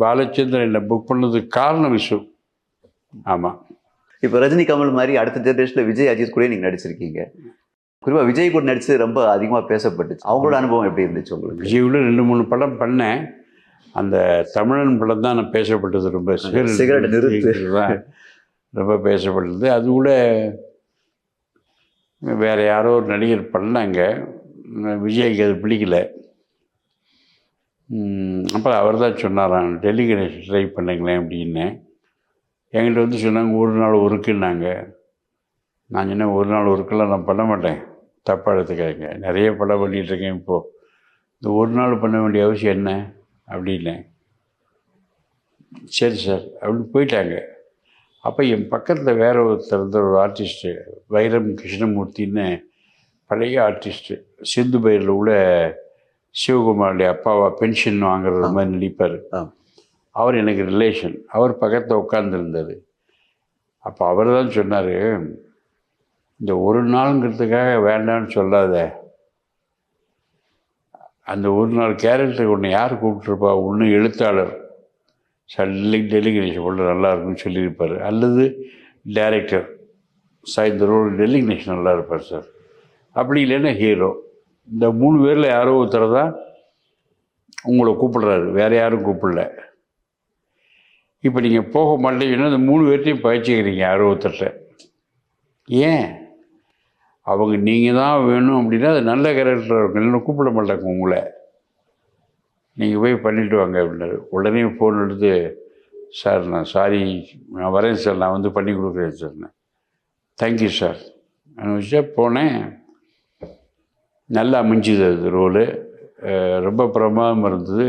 [SPEAKER 2] பாலச்சந்திரன் என்னை புக் பண்ணதுக்கு காரணம் விஷு. ஆமாம்.
[SPEAKER 3] இப்போ ரஜினி கமல் மாதிரி அடுத்த ஜென்ரேஷனில் விஜய் அஜித் கூட நீங்கள் நடிச்சிருக்கீங்க. குறிப்பாக விஜய் கூட நடிச்சு ரொம்ப அதிகமாக பேசப்பட்டுச்சு. அவங்களோட அனுபவம் எப்படி இருந்துச்சு உங்களுக்கு?
[SPEAKER 2] விஜயோட 2-3 படம் பண்ணேன். அந்த தமிழன் படம் தான் நான் பேசப்பட்டது. ரொம்ப
[SPEAKER 3] சிகரெட் நிறுத்து
[SPEAKER 2] தான் ரொம்ப பேசப்பட்டது. அது கூட வேறு யாரோ ஒரு நடிகர் பண்ணாங்க, விஜய்க்கு அது பிடிக்கல. அப்புறம் அவர் தான் சொன்னாராம், டெல்லி கணேஷ் ட்ரை பண்ணுங்களேன் அப்படின்னு. என்கிட்ட வந்து சொன்னாங்க 1 நாள் ஒர்க்குன்னாங்க. நான் சொன்னேன் 1 நாள் ஒர்க்கெல்லாம் நான் பண்ண மாட்டேன், தப்பாக எடுத்துக்காங்க, நிறைய படம் பண்ணிகிட்ருக்கேன் இப்போது, இந்த 1 நாள் பண்ண வேண்டிய அவசியம் என்ன அப்படின்னேன். சரி சார் அப்படின்னு போயிட்டாங்க. அப்போ என் பக்கத்தில் வேற ஒருத்தர் இருந்த ஒரு ஆர்டிஸ்ட்டு, வைரம் கிருஷ்ணமூர்த்தின்னு பழைய ஆர்டிஸ்ட்டு, சிந்து பைரில் உள்ள சிவகுமாருடைய அப்பாவா பென்ஷன் வாங்குறது மாதிரி நடிப்பார். அவர் எனக்கு ரிலேஷன். அவர் பக்கத்தில் உட்காந்துருந்தார். அப்போ அவர் தான் சொன்னார், இந்த 1 நாளுங்கிறதுக்காக வேண்டான்னு சொல்லாத, அந்த 1 நாள் கேரக்டருக்கு ஒன்று யார் கூப்பிட்ருப்பா, ஒன்று எழுத்தாளர் சார் டெல்லி கணேஷ் போல நல்லா இருக்குன்னு சொல்லியிருப்பார், அல்லது டைரக்டர் சார் இந்த ரோல் டெல்லி கணேஷ் நல்லா இருப்பார் சார், அப்படி இல்லைன்னா ஹீரோ. இந்த 3 பேரில் யாரோ ஒருத்தர் தான் உங்களை கூப்பிடுறாரு, வேறு யாரும் கூப்பிடல. இப்போ நீங்கள் போக மாட்டீங்கன்னா இந்த 3 பேர்த்தையும் பயிற்சிக்கிறீங்க யாரோ ஒருத்தர்கிட்ட. ஏன்? அவங்க நீங்கள் தான் வேணும் அப்படின்னா அது நல்ல கேரக்டராக இருக்கும், இல்லைன்னா கூப்பிட மாட்டாங்க உங்களை. நீங்கள் போய் பண்ணிவிட்டு வாங்க அப்படின்னாரு. உடனே ஃபோன் எடுத்து, சார் நான் சாரி, நான் வரேன் சார், நான் வந்து பண்ணி கொடுக்குறேன் சார். Thank you sir. நான் வச்சா போனேன், நல்லா அமைஞ்சுது அது ரோலு, ரொம்ப பிரமாதமாக இருந்தது.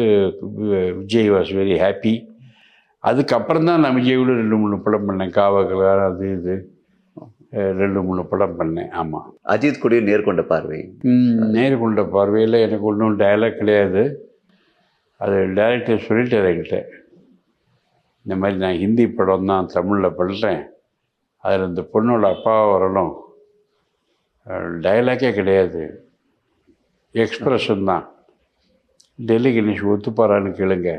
[SPEAKER 2] Vijay was very happy. அதுக்கப்புறம் தான் நான் விஜயோட 2-3 படம் பண்ணேன், காவகலா அது இது 2-3 படம் பண்ணேன். ஆமாம்.
[SPEAKER 3] அஜித் கூட நேர்கொண்ட பார்வை.
[SPEAKER 2] நேர்கொண்ட பார்வையில் எனக்கு ஒன்றும் டயலாக் கிடையாது. அது டைரக்டர் சொல்லிட்டார் என்கிட்ட, இந்த மாதிரி நான் ஹிந்தி படம் தான் தமிழில் பண்ணுறேன், அதில் இந்த பொண்ணோட அப்பாவை வரணும், டயலாக்கே கிடையாது, எக்ஸ்பிரஷன் தான். டெல்லி கணேஷ் ஒத்துப்பாரான்னு கேளுங்க,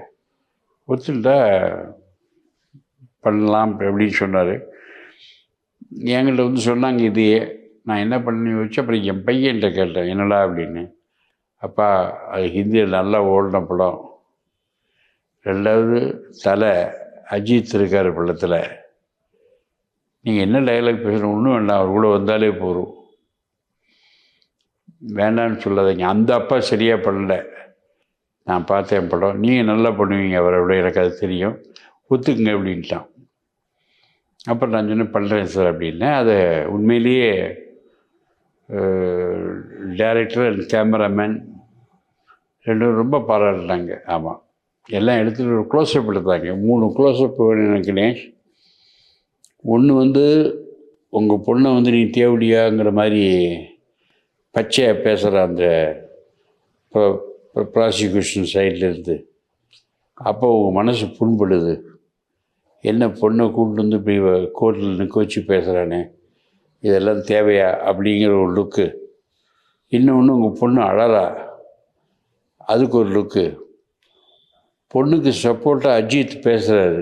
[SPEAKER 2] ஒத்துட்டா பண்ணலாம் அப்படின்னு சொன்னார். என்கிட்ட வந்து சொன்னாங்க இதையே. நான் என்ன பண்ணி வச்சு அப்புறம் என் பையன்கிட்ட கேட்டேன், என்னடா அப்படின்னு. அப்பா அது ஹிந்தியில் நல்லா ஓடின படம், 2வது தலை அஜித் இருக்கார் படத்தில், நீங்கள் என்ன டைலாக் பேசணும் ஒன்றும் வேண்டாம், அவர் கூட வந்தாலே போகும், வேண்டான்னு சொல்லாதீங்க. அந்த அப்பா சரியாக பண்ணல, நான் பார்த்தேன் படம், நீங்கள் நல்லா பண்ணுவீங்க அவரை விட, எனக்கு அது தெரியும், ஒத்துக்குங்க அப்படின்ட்டான். அப்புறம் நான் சொன்னேன் பண்ணுறேன் சார் அப்படின்னேன். அதை உண்மையிலேயே டைரக்டர் அண்ட் கேமராமேன் 2 ரொம்ப பாராட்டினாங்க. ஆமாம், எல்லாம் எடுத்துகிட்டு ஒரு க்ளோஸ்அப் எடுத்தாங்க. 3 க்ளோஸ்அப் வேணும் எனக்கு கணேஷ். ஒன்று வந்து உங்கள் பொண்ணை வந்து நீ தேவடியாங்கிற மாதிரி பச்சையாக பேசுகிற அந்த ப்ராசிக்யூஷன் சைட்லேருந்து, அப்போ உங்கள் மனசு புண்படுது, என்ன பொண்ணை கூப்பிட்டு வந்து இப்படி கோர்ட்டில் நிற்க வச்சு பேசுகிறானே, இதெல்லாம் தேவையா அப்படிங்கிற ஒரு லுக்கு. இன்னொன்று உங்கள் பொண்ணு அழறா, அதுக்கு ஒரு லுக்கு. பொண்ணுக்கு சப்போர்ட்டாக அஜித் பேசுகிறாரு,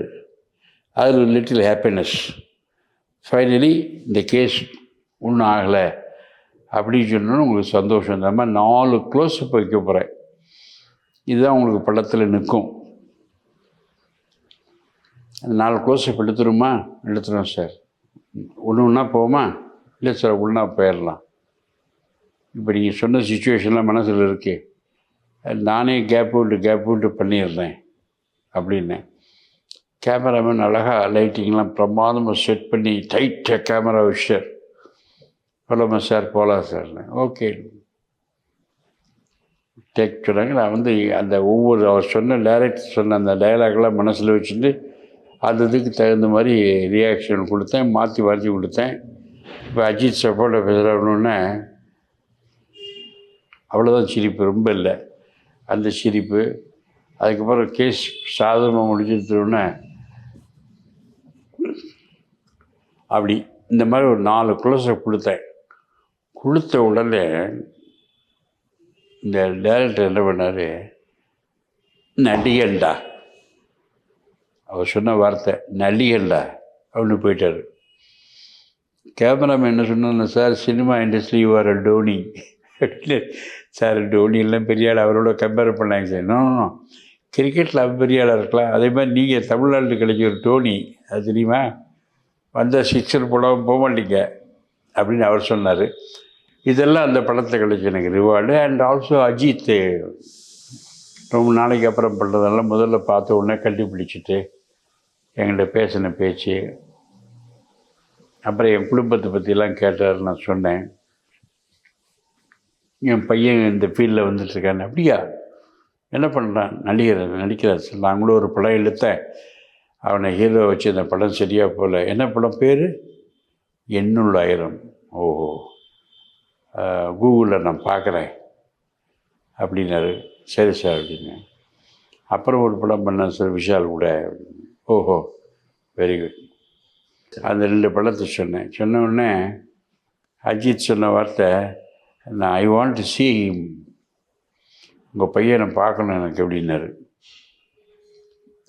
[SPEAKER 2] அதில் ஒரு லிட்டில் ஹாப்பினஸ். ஃபைனலி இந்த கேஸ் ஒன்றும் ஆகலை அப்படின்னு சொன்னோன்னு உங்களுக்கு சந்தோஷம். இந்த மாதிரி 4 க்ளோஸ்அப் வைக்க போகிறேன், இதுதான் உங்களுக்கு படத்தில் நிற்கும். அந்த 4 க்ளோஸ்அப் எடுத்துருமா? எடுத்துரும் சார். ஒன்றா போவோமா? இல்லை சார் ஒன்றா போயிடலாம். இப்போ நீங்கள் சொன்ன சுச்சுவேஷன்லாம் மனசில் இருக்கு, நானே கேப் விட்டு பண்ணிடுறேன் அப்படின்னேன். கேமராமேன் அழகாக லைட்டிங்லாம் பிரமாதமாக செட் பண்ணி டைட்டாக கேமரா விஷர், போலாமா சார்? போகலாம் சார்னு. ஓகே டேக் சொன்னாங்க. நான் வந்து அந்த ஒவ்வொரு அவர் சொன்ன டைரக்டர் சொன்ன அந்த டைலாக்லாம் மனசில் வச்சுட்டு அது இதுக்கு தகுந்த மாதிரி ரியாக்ஷன் கொடுத்தேன், மாற்றி கொடுத்தேன். இப்போ அஜித் சப்போர்ட்டை பேசுகிறோன்னே அவ்வளோதான் சிரிப்பு, ரொம்ப இல்லை அந்த சிரிப்பு. அதுக்கப்புறம் கேஸ் சாதகமாக முடிஞ்சிருந்தோடனே அப்படி இந்த மாதிரி ஒரு 4 க்ளோஸை கொடுத்த உடனே இந்த டைரக்டர் என்ன பண்ணார், நடிகன்டா, அவர் சொன்ன வார்த்தை நடிகன்டா அப்படின்னு போயிட்டார். கேமராமேன் என்ன சொன்னாங்க, சார் சினிமா இண்டஸ்ட்ரி யூஆர் டோனி அப்படின்னு. சார் டோனி எல்லாம் பெரிய ஆள், அவரோட கம்பேர் பண்ணாங்க சார். இன்னும் கிரிக்கெட்டில் அவர் பெரிய ஆளாக இருக்கலாம், அதே மாதிரி நீங்கள் தமிழ்நாட்டில் கிடைச்ச ஒரு டோனி, அது தெரியுமா, வந்தால் சிக்ஸர் போடாமல் போக மாட்டீங்க அப்படின்னு அவர் சொன்னார். இதெல்லாம் அந்த படத்தில் கிடைச்ச எனக்கு ரிவார்டு. அண்ட் ஆல்சோ அஜித் ரொம்ப நாளைக்கு அப்புறம் பண்ணுறதெல்லாம் முதல்ல பார்த்த உடனே கண்டுபிடிச்சிட்டு என்கிட்ட பேசின பேச்சு, அப்புறம் என் குடும்பத்தை பற்றிலாம் கேட்டார். நான் சொன்னேன், என் பையன் இந்த ஃபீல்டில் வந்துட்டுருக்கான்னு. அப்படியா, என்ன பண்ணுறான், நடிக்கிறார் சார். நான் கூட ஒரு படம் எடுத்தேன், அவனை ஹீரோ வச்சு அந்த படம் சரியாக போகல. என்ன படம் பேர், எண்ணுள்ள ஆயிரம். ஓஹோ, கூகுளில் நான் பார்க்குறேன் அப்படின்னாரு. சரி சார் அப்படின்னு. அப்புறம் ஒரு படம் பண்ணேன் சார் விஷால் கூட. ஓஹோ, வெரி குட். அந்த 2 படத்தை சொன்னேன். சொன்ன உடனே அஜித் சொன்ன வார்த்தை, நான் I want to sea him, உங்கள் பையனை பார்க்கணும் எனக்கு அப்படின்னாரு.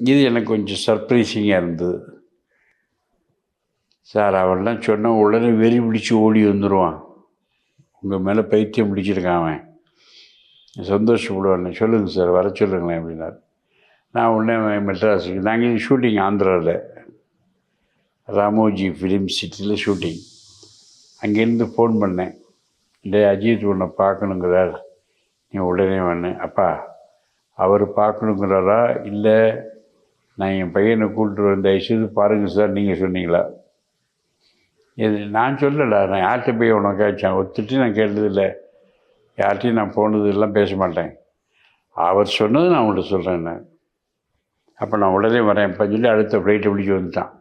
[SPEAKER 2] இது எனக்கு கொஞ்சம் சர்ப்ரைசிங்காக இருந்தது. சார் அவெல்லாம் சொன்ன உடனே வெறி பிடிச்சி ஓடி வந்துடுவான், உங்கள் மேலே பைத்தியம் பிடிச்சிருக்கான் அவன், சந்தோஷப்படுவான். சொல்லுங்கள் சார், வர சொல்லுங்களேன் அப்படின்னாரு. நான் உடனே மெட்ராஸுக்கு, நாங்கள் ஷூட்டிங் ஆந்திராவில் ராமோஜி ஃபிலிம் சிட்டியில் ஷூட்டிங். அங்கேருந்து ஃபோன் பண்ணேன், டே அஜித் உன்னை பார்க்கணுங்கிறார், நீ உடனே வந்தேன். அப்பா அவர் பார்க்கணுங்கிறாரா, இல்லை நான் என் பையனை கூப்பிட்டு வந்த தயவுசெய்து பாருங்கள் சார் நீங்கள் சொன்னீங்களா? இது நான் சொல்லலை, நான் யார்கிட்ட போய் உனக்காச்சான் ஒத்துட்டு நான் கேட்டதில்லை, யார்கிட்டையும் நான் போனதெல்லாம் பேச மாட்டேன், அவர் சொன்னது நான் உங்கள்கிட்ட சொல்கிறேன். நான் அப்போ நான் உடனே வரேன் இப்போ சொல்லி அடுத்த ஃப்ளைட்டை பிடிச்சி வந்துட்டான்.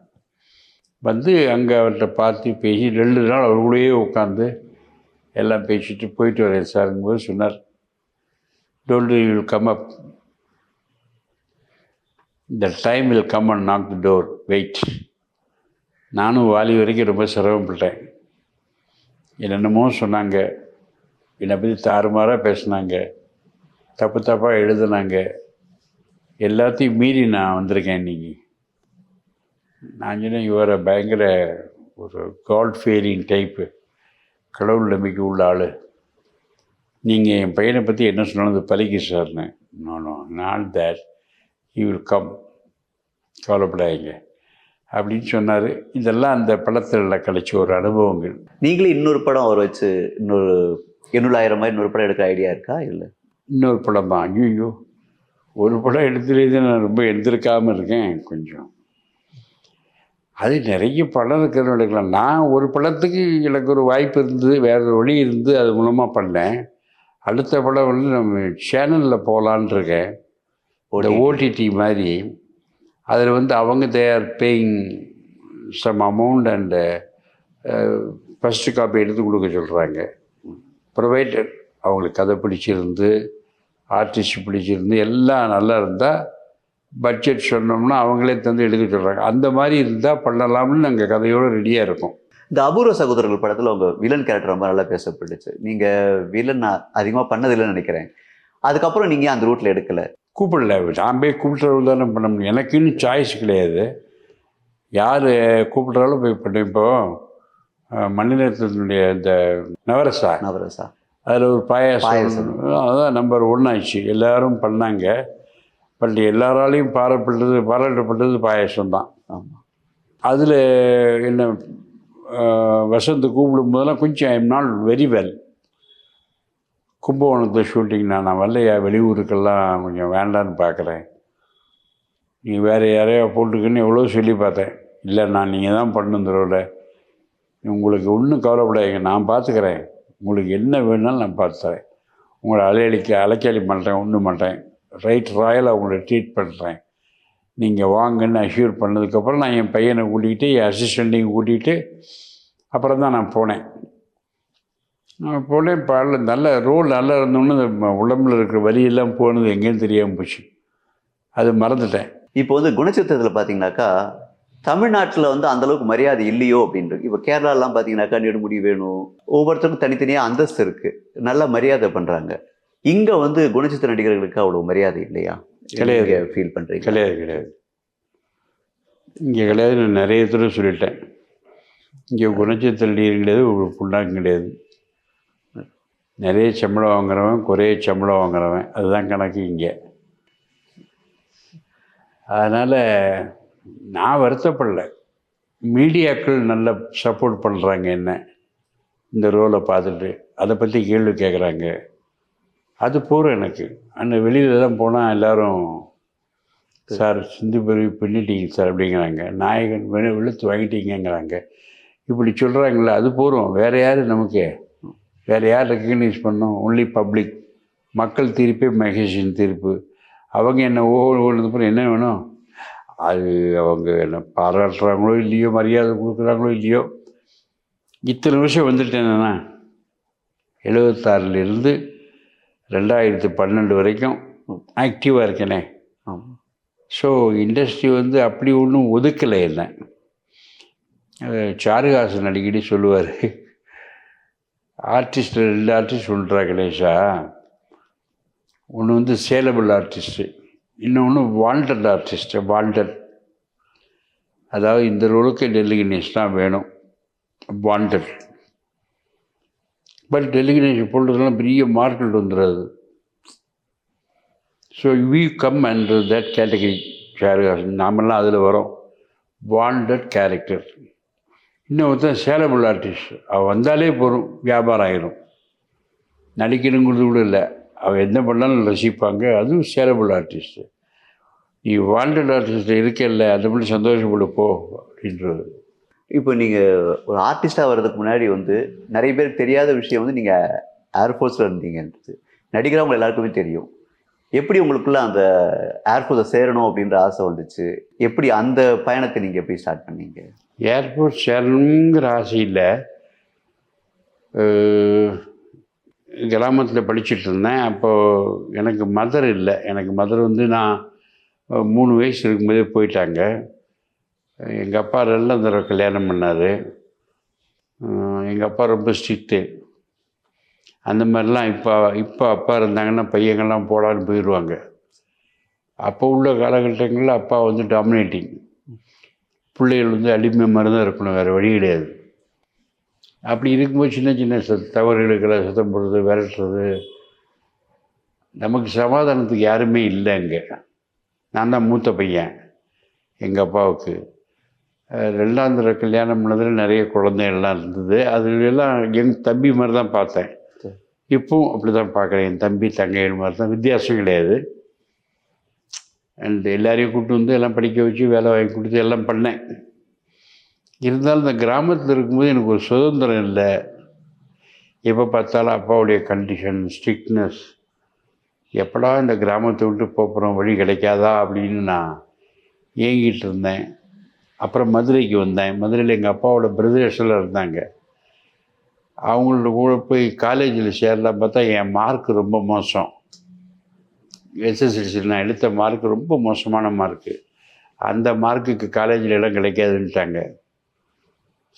[SPEAKER 2] வந்து அங்கே அவர்கிட்ட பார்த்து பேசி 2 நாள் அவர் கூடயே உட்காந்து எல்லாம் பேசிட்டு போயிட்டு வரேன் சாருங்கும்போது சொன்னார், don't you will come up, the time will come and knock the door, wait. நானும் வாலி வரைக்கும் ரொம்ப சிரமப்பட்டேன். என்னென்னமோ சொன்னாங்க, என்னை பற்றி தாறுமாறாக பேசினாங்க, தப்பு தப்பாக எழுதுனாங்க, எல்லாத்தையும் மீறி நான் வந்திருக்கேன் இன்றைக்கி. நான் சொன்னேன், இவரை பயங்கர ஒரு காட் ஃபேரிங் டைப்பு, கடவுள் நம்பிக்கை உள்ள ஆள், நீங்கள் என் பையனை பற்றி என்ன சொன்னாலும் அது பலிக்கு சார்னு. No not that, you will come, கவலைப்படாதீங்க அப்படின்னு சொன்னார். இதெல்லாம் அந்த படத்தில் கிடைச்ச ஒரு அனுபவங்கள்.
[SPEAKER 3] நீங்களே இன்னொரு படம் அவர் வச்சு இன்னொரு 800,000 மாதிரி இன்னொரு படம் எடுக்கிற ஐடியா இருக்கா? இல்லை
[SPEAKER 2] இன்னொரு படம் தான். ஐயோ, ஒரு படம் எடுத்துலேயே நான் ரொம்ப எடுத்திருக்காமல் இருக்கேன் கொஞ்சம். அது நிறைய படம் இருக்கிற எடுக்கலாம். நான் ஒரு படத்துக்கு எனக்கு ஒரு வாய்ப்பு இருந்தது, வேறு ஒரு வழி இருந்து அது மூலமாக பண்ணேன். அடுத்த படம் வந்து நம்ம சேனலில் போகலான் இருக்கேன், ஒரு ஓடிடி மாதிரி. அதில் வந்து அவங்க their paying some amount and first copy எடுத்து கொடுக்க சொல்கிறாங்க. ப்ரொவைடட் அவங்களுக்கு கதை பிடிச்சிருந்து, ஆர்டிஸ்ட் பிடிச்சிருந்து, எல்லாம் நல்லா இருந்தால் பட்ஜெட் சொன்னோம்னா அவங்களே தந்து எடுக்க சொல்கிறாங்க. அந்த மாதிரி இருந்தால் பண்ணலாம்னு நாங்கள் கதையோடு ரெடியாக இருக்கோம்.
[SPEAKER 3] இந்த அபூர்வ சகோதரர்கள் படத்தில் உங்கள் வில்லன் கேரக்டர் ரொம்ப நல்லா பேசப்பட்டுச்சு. நீங்கள் வில்லன் அதிகமாக பண்ணதில்லைன்னு நினைக்கிறேன். அதுக்கப்புறம் நீங்கள் அந்த ரூட்டில் எடுக்கலை?
[SPEAKER 2] கூப்பிடல, நான் போய் கூப்பிட்றவங்க தானே பண்ண முடியும், எனக்கு இன்னும் சாய்ஸ் கிடையாது. யார் கூப்பிட்றாலும் போய் பண்ணேன். இப்போது மணிரத்னத்தினுடைய இந்த நவரசா அதில் ஒரு பாயாசம் அதுதான் நம்பர் 1 ஆச்சு, எல்லோரும் பண்ணாங்க. பட் எல்லாராலையும் பாராட்டப்பட்டது பாயாசம் தான்.
[SPEAKER 3] ஆமாம்.
[SPEAKER 2] அதில் என்ன வசந்த் கூப்பிடும் போதெல்லாம் கொஞ்சம் I am not very well. கும்பகோணத்தில் ஷூட்டிங் நான் வரலையா, வெளியூருக்கெல்லாம் கொஞ்சம் வேண்டான்னு பார்க்குறேன், நீ வேறு யாரையா போட்டுக்குன்னு எவ்வளோ சொல்லி பார்த்தேன். இல்லை நான் நீங்கள் தான் பண்ணுறோட, உங்களுக்கு ஒன்றும் கவலைப்படாதீங்க, நான் பார்த்துக்கிறேன், உங்களுக்கு என்ன வேணுனாலும் நான் பார்த்துறேன், உங்களை அலைக்காளி பண்ணுறேன், ஒன்றும் மாட்டேன், ரைட் ராயலாக உங்களை ட்ரீட் பண்ணுறேன், நீங்கள் வாங்கன்னு அஷ்யூர் பண்ணதுக்கப்புறம் நான் என் பையனை கூட்டிகிட்டு என் அசிஸ்டண்ட்டையும் கூட்டிகிட்டு அப்புறம் தான் நான் போனேன். பாடல நல்ல ரோல் நல்லா இருந்தோன்னு உடம்புல இருக்கிற வலியெல்லாம் போனது எங்கேன்னு தெரியாமல் போச்சு, அது மறந்துட்டேன்.
[SPEAKER 3] இப்போ வந்து குணச்சித்திரத்தில் பார்த்தீங்கன்னாக்கா தமிழ்நாட்டில் வந்து அந்தளவுக்கு மரியாதை இல்லையோ அப்படின்றது. இப்போ கேரளாலாம் பார்த்தீங்கன்னாக்கா நெடுமுடி வேணும், ஒவ்வொருத்தருக்கும் தனித்தனியாக அந்தஸ்து இருக்குது, நல்ல மரியாதை பண்ணுறாங்க. இங்கே வந்து குணச்சித்திர நடிகர்களுக்கு அவ்வளோ மரியாதை இல்லையா?
[SPEAKER 2] கிடையாது.
[SPEAKER 3] ஃபீல் பண்ணுறீங்க?
[SPEAKER 2] கிடையாது. இங்கே கிடையாது. நான் நிறைய தடவை சொல்லிட்டேன். இங்கே குணச்சித்திர நடிகர் கிடையாது, ஒரு புண்ணாக்கும் கிடையாது. நிறைய சம்பளம் வாங்குறவன், குறைய சம்பளம் வாங்குறவன், அதுதான் கணக்கு இங்கே. அதனால் நான் வருத்தப்படல. மீடியாக்கள் நல்லா சப்போர்ட் பண்ணுறாங்க என்ன இந்த ரோலை பார்த்துட்டு, அதை பற்றி கேள்வி கேட்குறாங்க. அது போகிறோம் எனக்கு. அந்த வெளியிலலாம் போனால் எல்லோரும் சார் சிந்து பிரிவு பின்னிட்டீங்க சார் அப்படிங்கிறாங்க. நாயகன் வெளுத்து வாங்கிட்டீங்கிறாங்க. இப்படி சொல்கிறாங்களே, அது போகிறோம். வேறு யார் நமக்கு, வேறு யார் ரெக்கக்னைஸ் பண்ணோம்? Only public. மக்கள் தீர்ப்பே மகேஷின் தீர்ப்பு. அவங்க என்ன ஓடுனதுக்கப்புறம் என்ன வேணும்? அது அவங்க என்ன பாராட்டுறாங்களோ இல்லையோ, மரியாதை கொடுக்குறாங்களோ இல்லையோ, இத்தனை வருஷம் வந்துட்டேன்னா 76லேருந்து 2012 வரைக்கும் ஆக்டிவாக இருக்கேனே. ஸோ இண்டஸ்ட்ரி வந்து அப்படி ஒன்றும் ஒதுக்கலை என்ன. சாருஹாசன் அடிக்கடி சொல்லுவார், ஆர்டிஸ்ட் 2 ஆர்டிஸ்ட் சொல்கிறா கணேஷா. ஒன்று வந்து சேலபிள் ஆர்டிஸ்ட்டு, இன்னொன்று வாண்டட் ஆர்டிஸ்ட்டு. வாண்டட் அதாவது இந்த ரோலுக்கு டெல்லி கணேஷ் தான் வேணும், வாண்டட். பட் டெல்லி கணேஷ் போடுறதுலாம் பெரிய மார்க்கெட் வந்துடுறது. So we come under that category. Charuhasan நாமெல்லாம் அதில் வரோம், வாண்டட் கேரக்டர். இன்னொருத்தன் சேலபிள் ஆர்டிஸ்ட், அவள் வந்தாலே போகிறோம், வியாபாரம் ஆகிடும். நடிக்கணுங்கிறது கூட இல்லை, அவள் என்ன பண்ணாலும் ரசிப்பாங்க. அதுவும் சேலபிள் ஆர்டிஸ்ட்டு. நீ வாண்டட் ஆர்டிஸ்ட் இருக்கல, அதை மட்டும் சந்தோஷப்படு போ அப்படின்றது.
[SPEAKER 3] இப்போ நீங்கள் ஒரு ஆர்டிஸ்டாக வர்றதுக்கு முன்னாடி வந்து நிறைய பேருக்கு தெரியாத விஷயம் வந்து நீங்கள் ஏர்ஃபோர்ஸில் இருந்தீங்கன்றது நடிகராக உங்களை எல்லாருக்குமே தெரியும். எப்படி உங்களுக்குள்ள அந்த ஏர்ஃபோர்ஸை சேரணும் அப்படின்ற ஆசை வந்துச்சு? எப்படி அந்த பயணத்தை நீங்கள் எப்படி ஸ்டார்ட் பண்ணீங்க?
[SPEAKER 2] ஏர்ஃபோர்ஸ் சேரணுங்கிற ஆசை இல்லை. கிராமத்தில் படிச்சுட்டு இருந்தேன். அப்போது எனக்கு மதர் இல்லை. எனக்கு மதர் வந்து நான் 3 வயசு இருக்கும்போதே போயிட்டாங்க. எங்கள் அப்பா 2 தடவை கல்யாணம் பண்ணார். எங்கள் அப்பா ரொம்ப ஸ்ட்ரிக்ட்டு. அந்த மாதிரிலாம் இப்போ அப்பா இருந்தாங்கன்னா பையங்கள்லாம் போடான்னு போயிடுவாங்க. அப்போ உள்ள காலகட்டங்களில் அப்பா வந்து டாமினேட்டிங். பிள்ளைகள் வந்து அடிமை மாதிரி தான் இருக்கணும், வேறு வழி கிடையாது. அப்படி இருக்கும்போது சின்ன சின்ன தவறுகளுக்கெல்லாம் சத்தம் போடுறது, விரட்டுறது, நமக்கு சமாதானத்துக்கு யாருமே இல்லை அங்கே. நான் தான் மூத்த பையன் எங்கள் அப்பாவுக்கு. 2ஆம் தடவை கல்யாணம் பண்ணதில் நிறைய குழந்தைகள்லாம் இருந்தது. அதுலாம் எங்கள் தம்பி மாதிரி தான் பார்த்தேன். இப்போவும் அப்படி தான் பார்க்குறேன். என் தம்பி தங்கைகள் மாதிரி தான், வித்தியாசம் கிடையாது. அண்ட் எல்லாரையும் கூப்பிட்டு வந்து எல்லாம் படிக்க வச்சு வேலை வாங்கி கொடுத்து எல்லாம் பண்ணேன். இருந்தாலும் இந்த கிராமத்தில் இருக்கும்போது எனக்கு ஒரு சுதந்திரம் இல்லை. எப்போ பார்த்தாலும் அப்பாவுடைய கண்டிஷன், ஸ்ட்ரிக்ட்னஸ். எப்படா இந்த கிராமத்தை விட்டு போகிறோம், வழி கிடைக்காதா அப்படின்னு நான் ஏங்கிட்டு இருந்தேன். அப்புறம் மதுரைக்கு வந்தேன். மதுரையில் எங்கள் அப்பாவோட பிரதர்ஸ் எல்லாம் இருந்தாங்க. அவங்களோட கூட போய் காலேஜில் சேரலாம் பார்த்தா என் மார்க் ரொம்ப மோசம். எஸ்எஸ்எல்சியில் நான் எடுத்த மார்க் ரொம்ப மோசமான மார்க்கு. அந்த மார்க்குக்கு காலேஜில் இடம் கிடைக்காதுன்ட்டாங்க.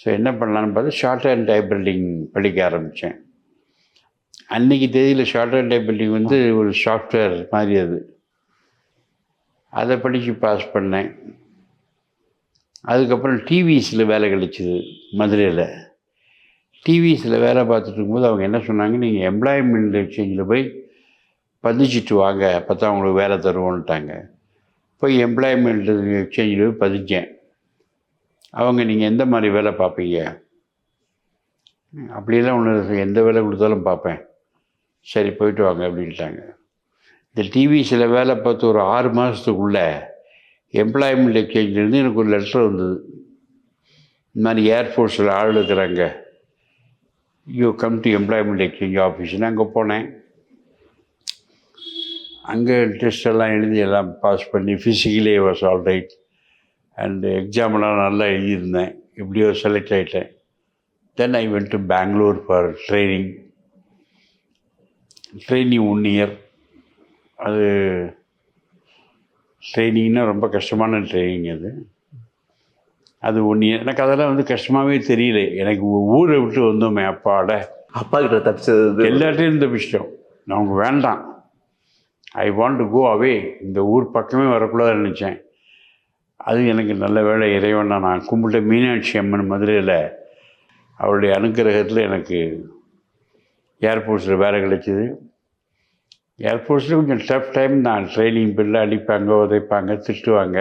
[SPEAKER 2] ஸோ என்ன பண்ணலான்னு பார்த்தா ஷார்ட் ஹேண்ட் டைப் ரைட்டிங் படிக்க ஆரம்பித்தேன். அன்றைக்கி தேதியில் ஷார்ட் ஹேண்ட் டைப் ரைட்டிங் வந்து ஒரு சாஃப்ட்வேர் மாதிரி அது. அதை படித்து பாஸ் பண்ணேன். அதுக்கப்புறம் டிவிஸில் வேலை கிடைச்சிது மதுரையில். டிவிஸில் வேலை பார்த்துட்டு இருக்கும்போது அவங்க என்ன சொன்னாங்க, நீங்கள் எம்ப்ளாய்மெண்ட் எக்ஸ்சேஞ்சில் போய் பதிச்சிட்டு வாங்க, அப்போ தான் உங்களுக்கு வேலை தருவோன்ட்டாங்க. போய் எம்ப்ளாய்மெண்ட் எக்ஸ்சேஞ்சில் போய் பதிச்சேன். அவங்க நீங்கள் எந்த மாதிரி வேலை பார்ப்பீங்க? அப்படியெல்லாம் ஒன்று, எந்த வேலை கொடுத்தாலும் பார்ப்பேன். சரி போயிட்டு வாங்க அப்படின்ட்டாங்க. இந்த டிவிஸில் வேலை பார்த்து ஒரு 6 மாதத்துக்குள்ளே எம்ப்ளாய்மெண்ட் எக்ஸ்சேஞ்சிலேருந்து எனக்கு ஒரு லெட்டர் வந்தது. இந்த மாதிரி ஏர்ஃபோர்ஸில் ஆள் இருக்கிறாங்க, you come to employment exchange ஆஃபீஸ்னு. அங்கே போனேன். அங்கே டெஸ்டெல்லாம் எழுதி எல்லாம் பாஸ் பண்ணி physically was all right. And எக்ஸாமெல்லாம் நல்லா எழுதியிருந்தேன். எப்படியோ செலக்ட் ஆகிட்டேன். Then I went to Bangalore for training 1 year. அது ட்ரைனிங்னா ரொம்ப கஷ்டமான ட்ரைனிங் அது. அது 1 இயர். எனக்கு அதெல்லாம் வந்து கஷ்டமாகவே தெரியல. எனக்கு ஊரை விட்டு வந்தோமே, அப்பா கிட்ட
[SPEAKER 3] தப்பிச்சது
[SPEAKER 2] எல்லாத்தையும் இந்த விஷயம். அவங்க வேண்டாம், ஐ வாண்ட் டு கோ அவே, இந்த ஊர் பக்கமே வரக்கூடாதுன்னு நினச்சேன். அது எனக்கு நல்ல வேளை இறைவனா நான் கும்பிட்ட மீனாட்சி அம்மன் மதுரையில் அவருடைய அனுக்கிரகத்தில் எனக்கு ஏர்ஃபோர்ஸில் வேலை கிடைச்சிது. ஏர்ஃபோர்ஸில் கொஞ்சம் டஃப் டைம் தான். ட்ரைனிங் பில்ல அடிப்பாங்க, உதைப்பாங்க, திட்டுவாங்க,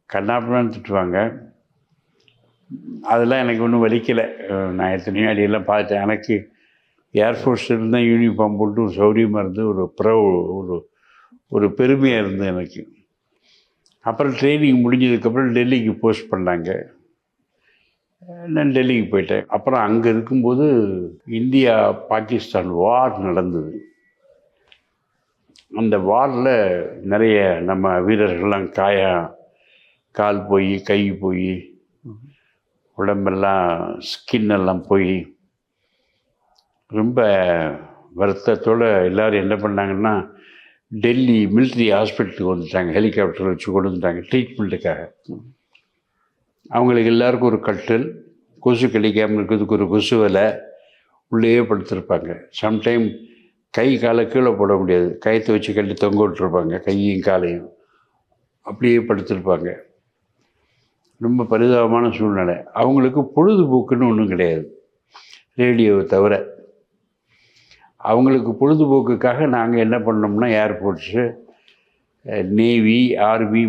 [SPEAKER 2] கண்ணாப்பின்னு திட்டுவாங்க. அதெல்லாம் எனக்கு ஒன்றும் வலிக்கலை. நான் எத்தனையோ அடியெல்லாம் பார்த்தேன். எனக்கு ஏர்ஃபோர்ஸ் இருந்தால் யூனிஃபார்ம் போட்டு ஒரு சௌரியமாக இருந்து ஒரு பெருமையாக இருந்தது எனக்கு. அப்புறம் ட்ரைனிங் முடிஞ்சதுக்கப்புறம் டெல்லிக்கு போஸ்ட் பண்ணாங்க. நான் டெல்லிக்கு போயிட்டேன். அப்புறம் அங்கே இருக்கும்போது இந்தியா பாகிஸ்தான் வார் நடந்தது. அந்த வாரில் நிறைய நம்ம வீரர்கள்லாம் கால் போய், கை போய், உடம்பெல்லாம் ஸ்கின்னெல்லாம் போய் ரொம்ப வருத்தத்தோடு எல்லோரும் என்ன பண்ணாங்கன்னா டெல்லி மிலிட்ரி ஹாஸ்பிட்டலுக்கு வந்துட்டாங்க. ஹெலிகாப்டர் வச்சு கொண்டு வந்துட்டாங்க ட்ரீட்மெண்ட்டுக்காக. அவங்களுக்கு எல்லாருக்கும் ஒரு கட்டில், கொசு கடிக்காமல் இருக்கிறதுக்கு ஒரு கொசு வலை, உள்ளேயே படுத்திருப்பாங்க. சம்டைம் கை காலை கீழே போட முடியாது, கயத்தை வச்சு கட்டி தொங்க விட்டுருப்பாங்க, கையும் காலையும் அப்படியே படுத்திருப்பாங்க. ரொம்ப பரிதாபமான சூழ்நிலை. அவங்களுக்கு பொழுதுபோக்குன்னு ஒன்றும் கிடையாது ரேடியோவை தவிர. அவங்களுக்கு பொழுதுபோக்குக்காக நாங்கள் என்ன பண்ணோம்னா ஏர்ஃபோர்ஸு, நேவி, ஆர்மி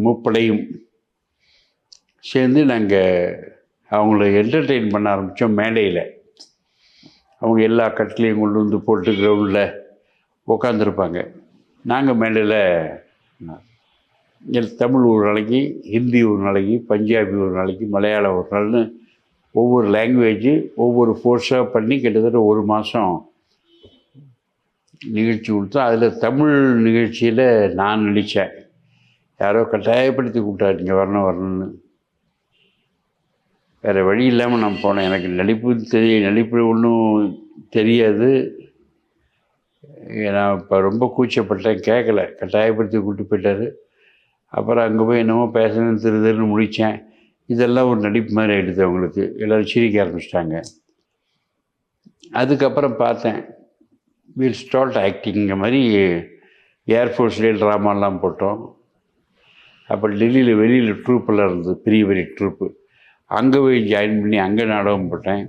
[SPEAKER 2] முப்படையும் சேர்ந்து நாங்கள் அவங்கள என்டர்டெயின் பண்ண ஆரம்பித்தோம். மேடையில் அவங்க எல்லா கட்டிலையும் கொண்டு வந்து போட்டு கிரவுண்டில் உட்காந்துருப்பாங்க. நாங்கள் மேடையில் தமிழ் ஒரு நாளைக்கு, ஹிந்தி ஒரு நாளைக்கு, பஞ்சாபி ஒரு நாளைக்கு, மலையாளம் ஒரு நாள்னு ஒவ்வொரு லாங்குவேஜ் ஒவ்வொரு ஃபோர்ஸாக பண்ணி கிட்டத்தட்ட ஒரு மாதம் நிகழ்ச்சி கொடுத்தோம். அதில் தமிழ் நிகழ்ச்சியில் நான் நடித்தேன். யாரோ கட்டாயப்படுத்தி கூப்பிட்டாரு, இங்கே வரணும்னு. வேறு வழி இல்லாமல் நான் போனேன். எனக்கு நடிப்பு ஒன்றும் தெரியாது. நான் இப்போ ரொம்ப கூச்சப்பட்டேன், கேட்கல. கட்டாயப்படுத்தி கூப்பிட்டு போயிட்டார். அப்புறம் அங்கே போய் என்னமோ பேசணும்னு திருதுன்னு முடித்தேன். இதெல்லாம் ஒரு நடிப்பு மாதிரி ஆகிடுது அவங்களுக்கு. எல்லோரும் சிரிக்க ஆரம்பிச்சிட்டாங்க. அதுக்கப்புறம் பார்த்தேன், வில் ஸ்டார்ட் ஆக்டிங்கிற மாதிரி ஏர்ஃபோர்ஸ்லேயே ட்ராமாலாம் போட்டோம். அப்போ டெல்லியில் வெளியில் ட்ரூப்பெல்லாம் இருந்தது, பெரிய பெரிய ட்ரூப்பு. அங்கே போய் ஜாயின் பண்ணி அங்கே நாடகம் போட்டேன்.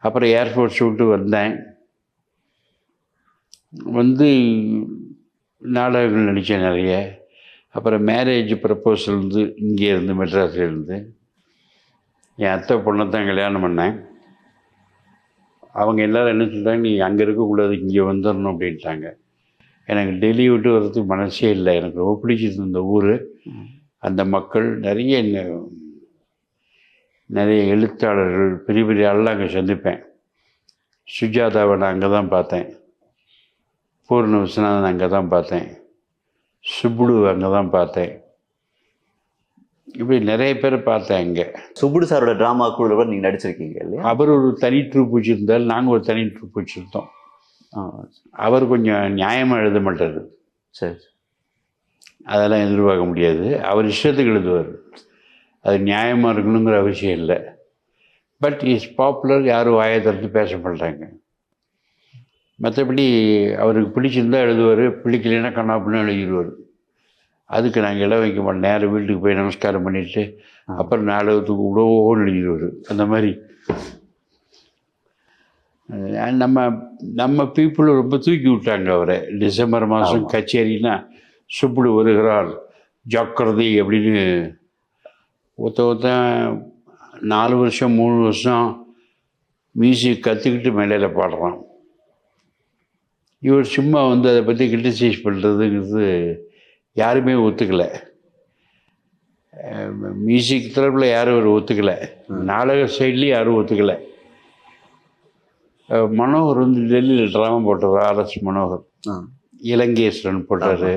[SPEAKER 2] அப்புறம் ஏர்ஃபோர்ஸ் விட்டு வந்தேன். வந்து நாடகங்கள் நடித்தேன் நிறைய. அப்புறம் மேரேஜ் ப்ரப்போசல் வந்து இங்கே இருந்து மெட்ராஸ்லேருந்து என் அத்தை பொண்ணை தான் கல்யாணம் பண்ணேன். அவங்க எல்லோரும் என்ன சொல்கிறாங்க, நீ அங்கே இருக்கக்கூடாது, இங்கே வந்துடணும் அப்படின்ட்டாங்க. எனக்கு டெல்லி விட்டு வர்றதுக்கு மனசே இல்லை. எனக்கு ரொம்ப பிடிச்சிருந்த இந்த ஊர், அந்த மக்கள். நிறைய எழுத்தாளர்கள், பெரிய பெரிய ஆளெலாம் அங்கே சந்திப்பேன். சுஜாதாவை நான் அங்கே தான் பார்த்தேன். பூர்ண விஸ்வநாதன் அங்கே தான் பார்த்தேன். சுப்புடு அங்கே தான் பார்த்தேன். இப்படி நிறைய பேர் பார்த்தேன் அங்கே.
[SPEAKER 3] சுப்புடு சாரோட ட்ராமா கூட நீங்கள் நடிச்சிருக்கீங்க இல்லையா? அவர்
[SPEAKER 2] ஒரு தனி ட்ரூப் வச்சுருந்தால், நாங்கள் ஒரு தனி ட்ரூப் வச்சுருந்தோம். அவர் கொஞ்சம் நியாயமாக எழுத மாட்டார்.
[SPEAKER 3] சரி,
[SPEAKER 2] அதெல்லாம் எதிர்பார்க்க முடியாது. அவர் இஷ்டத்துக்கு எழுதுவார். அது நியாயமாக இருக்கணுங்கிற அவசியம் இல்லை. பட் இஸ் பாப்புலர், யாரும் வாயை திறந்து பேச மாட்டாங்க. மற்றபடி அவருக்கு பிடிச்சிருந்தா எழுதுவார், பிடிக்கலைன்னா கண்ணாப்புன்னு எழுதிடுவார். அதுக்கு நாங்கள் இடம் வைக்க மாட்டோம். நேரம் வீட்டுக்கு போய் நமஸ்காரம் பண்ணிவிட்டு அப்புறம் நாடகத்துக்கு உடவோன்னு எழுதிடுவார். அந்த மாதிரி நம்ம பீப்புள் ரொம்ப தூக்கி விட்டாங்க அவரை. டிசம்பர் மாதம் கச்சேரினா சுப்புடு வருகிறார் ஜாக்கிரதை அப்படின்னு ஒருத்தன் 4 வருஷம் 3 வருஷம் மியூசிக் கற்றுக்கிட்டு மேடையில் பாடுறான். இவர் சும்மா வந்து அதை பற்றி கிரிட்டிசைஸ் பண்ணுறதுங்கிறது யாருமே ஒத்துக்கலை. மியூசிக் தரப்பில் யாரும் அவர் ஒத்துக்கலை, நாடக சைட்லேயும் யாரும் ஒத்துக்கலை. மனோகர் வந்து டெல்லியில் ட்ராமா போட்டார். ஆர்எஸ் மனோகர், இலங்கேஸ்வரன் போட்டார்,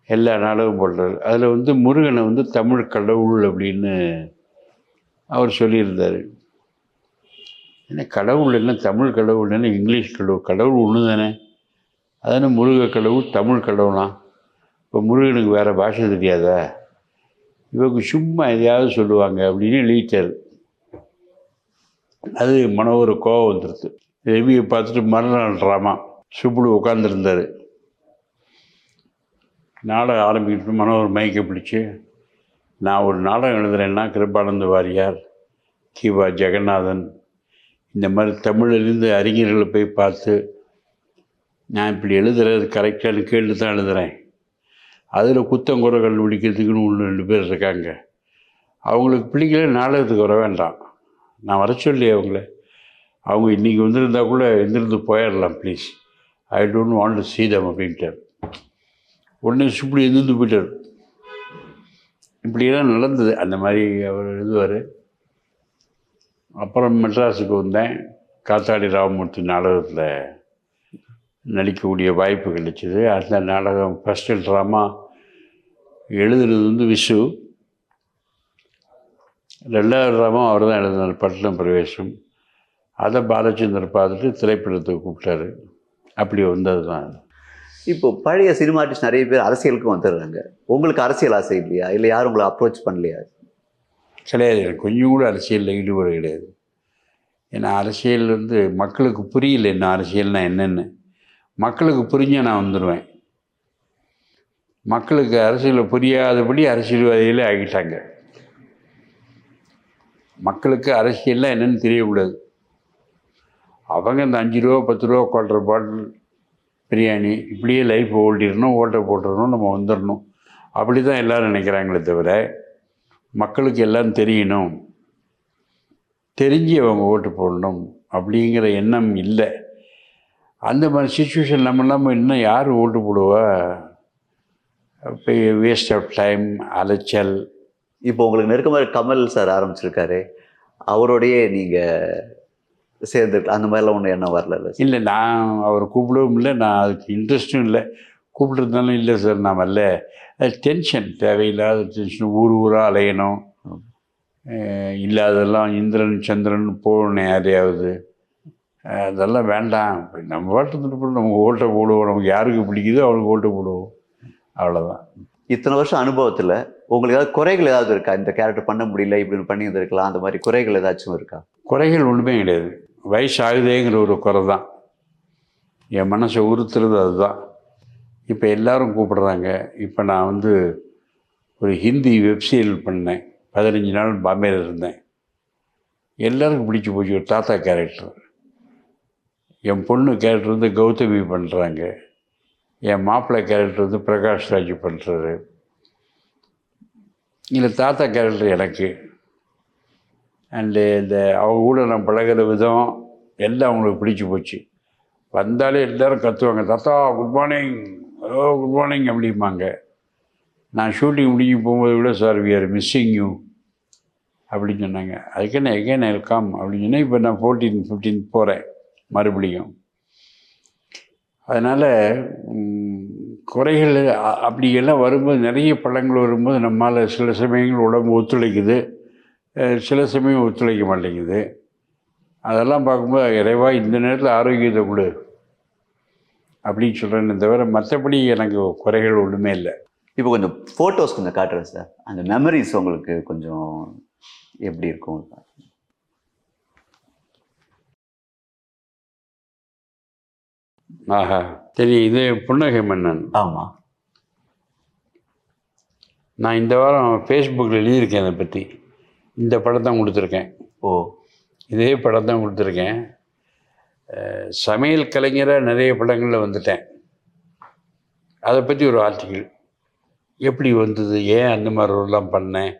[SPEAKER 2] எல்லா நாடகம் போட்டார். அதில் வந்து முருகனை வந்து தமிழ் கடவுள் அப்படின்னு அவர் சொல்லியிருந்தார். என்ன கடவுள் என்ன, தமிழ் கடவுள் என்ன, இங்கிலீஷ் கடவுள் ஒன்று தானே. அதானே முருக கடவுள், தமிழ் கடவுளாம். இப்போ முருகனுக்கு வேறு பாஷை தெரியாதா, இவங்க சும்மா எதையாவது சொல்லுவாங்க அப்படின்னு எழுதிட்டார். அது மனோகர் கோவம் வந்துடுது. ரெவியை பார்த்துட்டு மறுநாள் ட்ராமா சுப்புடு உட்காந்துருந்தார். நாடகம் ஆரம்பிக்கிட்டு மனோகர் மைக்கை பிடிச்சி, நான் ஒரு நாடகம் எழுதுகிறேன்னா கிருபானந்த வாரியார், கிவா ஜெகநாதன், இந்த மாதிரி தமிழிலிருந்து அறிஞர்களை போய் பார்த்து நான் இப்படி எழுதுறது கரெக்டானு கேட்டு தான் எழுதுகிறேன். அதில் குத்தங்குறை கண்டுபிடிக்கிறதுக்குன்னு 1-2 பேர் இருக்காங்க. அவங்களுக்கு பிடிக்கல, நாடகத்துக்கு வர வேண்டாம். நான் வர சொல்லி அவங்க இன்றைக்கி வந்திருந்தா கூட எந்திருந்து போயிடலாம் please, I don't want to see them அப்படின்ட்டார். உடனே சுப்படி எந்திருந்து போயிட்டார். இப்படியெல்லாம் நடந்தது. அந்த மாதிரி அவர் எழுதுவார். அப்புறம் மெட்ராஸுக்கு வந்தேன். காத்தாடி ராமமூர்த்தி நாடகத்தில் நடிக்கக்கூடிய வாய்ப்பு கிடைச்சிது. அந்த நாடகம் ஃபஸ்ட்டு ட்ராமா எழுதுனது வந்து விசு, 2வது ட்ராமா அவர் தான் எழுதினார், பட்டணம் பிரவேசம். அதை பாலச்சந்தர் பார்த்துட்டு திரைப்படத்துக்கு கூப்பிட்டாரு. அப்படி வந்தது தான்.
[SPEAKER 3] இப்போ பழைய சினிமா ஆர்டிஸ்ட் நிறைய பேர் அரசியலுக்கும் வந்துடுறாங்க. உங்களுக்கு அரசியல் ஆசை இல்லையா? இல்லை யாரும் உங்களை அப்ரோச் பண்ணலையா?
[SPEAKER 2] கிடையாது, எனக்கு கொஞ்சம் கூட அரசியலில் ஈடுபாடு கிடையாது. ஏன்னா அரசியல் வந்து மக்களுக்கு புரியல என்ன அரசியல்னால் என்னென்னு. மக்களுக்கு புரிஞ்சால் நான் வந்துடுவேன். மக்களுக்கு அரசியலை புரியாதபடி அரசியல்வாதிகளே ஆகிட்டாங்க. மக்களுக்கு அரசியல்லாம் என்னென்னு தெரியக்கூடாது. அவங்க இந்த 5 ரூபா 10 ரூபா குவார்ட்டர் பாட்டில் பிரியாணி இப்படியே லைஃப் ஓட்டிடணும், ஓட்டை போட்டுடணும், நம்ம வந்துடணும், அப்படி தான் எல்லோரும் நினைக்கிறாங்களே தவிர மக்களுக்கு எல்லாம் தெரியணும், தெரிஞ்சு அவங்க ஓட்டு போடணும் அப்படிங்கிற எண்ணம் இல்லை. அந்த மாதிரி சுச்சுவேஷன் நம்ம இல்லாமல் இன்னும் யார் ஓட்டு போடுவா? இப்போ வேஸ்ட் ஆஃப் டைம், அலைச்சல்.
[SPEAKER 3] இப்போ உங்களுக்கு நெருக்கமாக கமல் சார் ஆரம்பிச்சிருக்காரு, அவரோடையே நீங்கள் சேர்ந்துருக்கு, அந்த மாதிரிலாம் ஒன்றும் எண்ணம் வரல?
[SPEAKER 2] இல்லை, நான் அவரை கூப்பிடவும் இல்லை, நான் அதுக்கு இன்ட்ரெஸ்ட்டும் இல்லை. கூப்பிட்றதுனாலும் இல்லை சார், நான் வரல. டென்ஷன், தேவையில்லாத டென்ஷன், ஊராக அலையணும், இல்லாதெல்லாம் இந்திரன் சந்திரன் போகணும் யாரையாவது, அதெல்லாம் வேண்டாம். நம்ம பாட்டு நம்ம ஓட்டை போடுவோம், நமக்கு யாருக்கு பிடிக்குதோ அவனுக்கு ஓட்டை போடுவோம், அவ்வளோதான்.
[SPEAKER 3] இத்தனை வருஷம் அனுபவத்தில் உங்களுக்கு ஏதாவது குறைகள் ஏதாவது இருக்கா? இந்த கேரக்டர் பண்ண முடியல, இப்படி பண்ணி இருந்திருக்கலாம், அந்த மாதிரி குறைகள் ஏதாச்சும் இருக்கா?
[SPEAKER 2] குறைகள் ஒன்றுமே கிடையாது. வயசாகுதேங்கிற ஒரு குறை தான் என் மனசை உறுத்துறது. அதுதான் இப்போ எல்லோரும் கூப்பிடுறாங்க. இப்போ நான் வந்து ஒரு ஹிந்தி வெப்சீரியல் பண்ணேன், 15 நாள் பாம்பேயில் இருந்தேன். எல்லாருக்கும் பிடிச்சி போச்சு. ஒரு தாத்தா கேரக்டர். என் பொண்ணு கேரக்டர் வந்து கௌதமி பண்ணுறாங்க. என் மாப்பிள்ளை கேரக்டர் வந்து பிரகாஷ் ராஜ் பண்ணுறாரு. இல்லை, தாத்தா கேரக்டர் எனக்கு. அண்டு இந்த அவங்க கூட நான் பழகிற விதம் எல்லாம் அவங்களுக்கு பிடிச்சி போச்சு. வந்தாலே எல்லோரும் கற்றுவாங்க, தாத்தா good morning, hello good morning அப்படிம்பாங்க. நான் ஷூட்டிங் முடிஞ்சு போகும்போது கூட, sir we are missing you அப்படின்னு சொன்னாங்க. அதுக்கு என்ன எகேன் வெல்கம் அப்படின்னு சொன்னால், இப்போ நான் 14-15 போகிறேன் மறுபடியும். அதனால் குறைகள் அப்படியெல்லாம் வரும்போது, நிறைய படங்கள் வரும்போது நம்மளால் சில சமயங்கள் உடம்பு ஒத்துழைக்குது, சில சமயம் ஒத்துழைக்க மாட்டேங்குது. அதெல்லாம் பார்க்கும்போது இறைவா இந்த நேரத்தில் ஆரோக்கியத்தை கொடு அப்படின்னு சொல்கிறேன்னு தவிர மற்றபடி எனக்கு குறைகள் ஒன்றுமே இல்லை.
[SPEAKER 3] இப்போ கொஞ்சம் ஃபோட்டோஸ் கொஞ்சம் காட்டுறேன் சார், அந்த மெமரிஸ் உங்களுக்கு கொஞ்சம் எப்படி இருக்கும்?
[SPEAKER 2] ஆஹா, சரி, இது புன்னகை மன்னன்.
[SPEAKER 3] ஆமாம்,
[SPEAKER 2] நான் இந்த வாரம் ஃபேஸ்புக்கில் எழுதியிருக்கேன் அதை பற்றி. இந்த படம் தான் கொடுத்துருக்கேன்.
[SPEAKER 3] ஓ,
[SPEAKER 2] இதே படம் தான் கொடுத்துருக்கேன். சமையல் கலைஞராக நிறைய படங்களில் வந்துட்டேன். அதை பற்றி ஒரு ஆர்டிக்கிள், எப்படி வந்தது, ஏன் அந்த மாதிரி ரோல்லாம் பண்ணேன்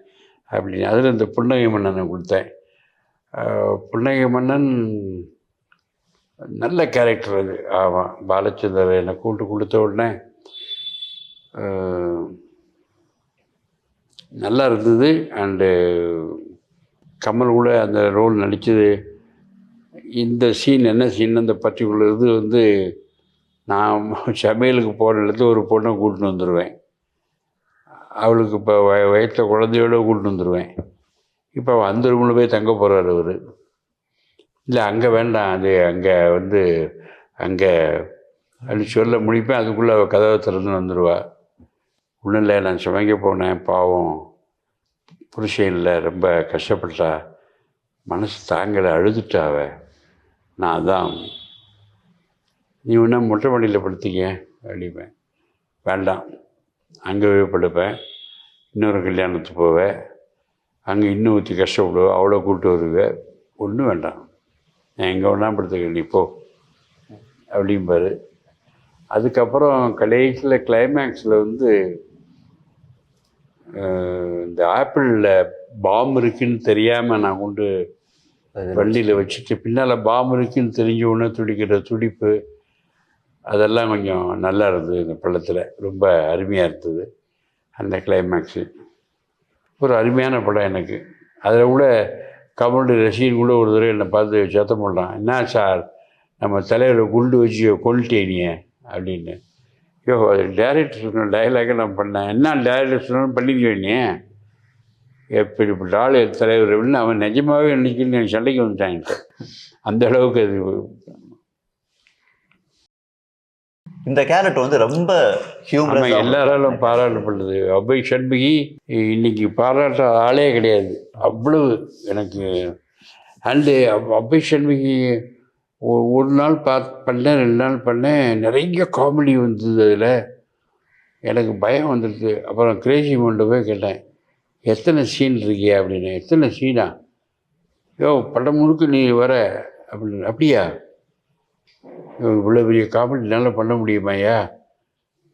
[SPEAKER 2] அப்படின்னு. அதில் இந்த புன்னகை மன்னனை கொடுத்தேன். புன்னகை மன்னன் நல்ல கேரக்டர் அது. ஆமாம், பாலச்சந்தர் என்னை கொடுத்த உடனே நல்லா இருந்தது. அண்டு கமல் கூட அந்த ரோல் நடித்தது. இந்த சீன் என்ன சீன், அந்த பர்டிகுலர் இது வந்து நான் சமையலுக்கு போகிற இடத்துல ஒரு பொண்ணை கூட்டின்னு வந்துடுவேன். அவளுக்கு இப்போ வயத்த குழந்தையோடு கூட்டின்னு வந்துடுவேன். இப்போ அந்த ரூமில் போய் தங்க போகிறார் அவர். இல்லை, அங்கே வேண்டாம், அது அங்கே வந்து அங்கே அப்படின்னு சொல்ல முடிப்பேன். அதுக்குள்ளே கதவை திறந்து வந்துடுவா. ஒன்றும் இல்லை, நான் சமைக்க போனேன், பாவம் புருஷன் இல்லை, ரொம்ப கஷ்டப்பட்டா, மனசு தாங்கலை, அழுதுட்டாவ, நான் தான் நீ ஒன்றா மொட்டை மாடியில் படுத்திக்க அப்படிப்பேன். வேண்டாம், அங்கே போய் படுப்பேன். இன்னொரு கல்யாணத்துக்கு போவேன், அங்கே இன்னும் ஊற்றி கஷ்டப்படுவேன், அவ்வளோ கூப்பிட்டு வருவேன். ஒன்றும் வேண்டாம், நான் எங்கே ஒன்றா படுத்துக்க, நீ போ அப்படிம்பாரு. அதுக்கப்புறம் கடைசியில் கிளைமேக்ஸில் வந்து இந்த ஆப்பிளில் பாம்பு இருக்குன்னு தெரியாமல் நான் கொண்டு வண்டியில் வச்சுட்டு பின்னால் பாம்பு இருக்குன்னு தெரிஞ்ச உடனே துடிக்கிற துடிப்பு அதெல்லாம் கொஞ்சம் நல்லா இருந்தது. இந்த படத்தில் ரொம்ப அருமையாக இருந்தது அந்த கிளைமேக்ஸு. ஒரு அருமையான படம் எனக்கு. அதில் கூட கமலுடைய ரசிகன் கூட ஒரு தடவை என்னை பார்த்து சத்தம் போடுறான், என்ன சார் நம்ம தலையில் குண்டு வச்சு கொல்லிட்டேனிய அப்படின்னு. யோ, அது டைரக்டர் சொன்ன டைலாக நான் பண்ணேன். என்ன டைரக்டர் சொன்னாலும் பண்ணிக்குவேனே, எப்படிப்பட்ட ஆள் தலைவர் அப்படின்னு அவன் நிஜமாகவே நினைக்கின்னு சண்டைக்கு வந்துட்டாங்க. அந்த அளவுக்கு அது.
[SPEAKER 3] இந்த கேரக்டர் வந்து ரொம்ப ஹியூமரஸ்,
[SPEAKER 2] எல்லாராலும் பாராட்டப்படுது. அபய் சண்முகி இன்னைக்கு பாராட்ட ஆளே கிடையாது, அவ்வளவு எனக்கு. அண்டு அபய் சண்முகி ஒரு நாள் பண்ணேன், 2 நாள் பண்ணேன், நிறைய காமெடி வந்தது. அதில் எனக்கு பயம் வந்துடுது. அப்புறம் கிரேசி மோண்ட போய் கேட்டேன், எத்தனை சீன் இருக்கியா அப்படின்னு. எத்தனை சீனா? யோ, படம் முழுக்க நீ வர அப்படின்னு. அப்படியா, இவ்வளோ பெரிய காமெடி நல்லா பண்ண முடியுமாய்யா?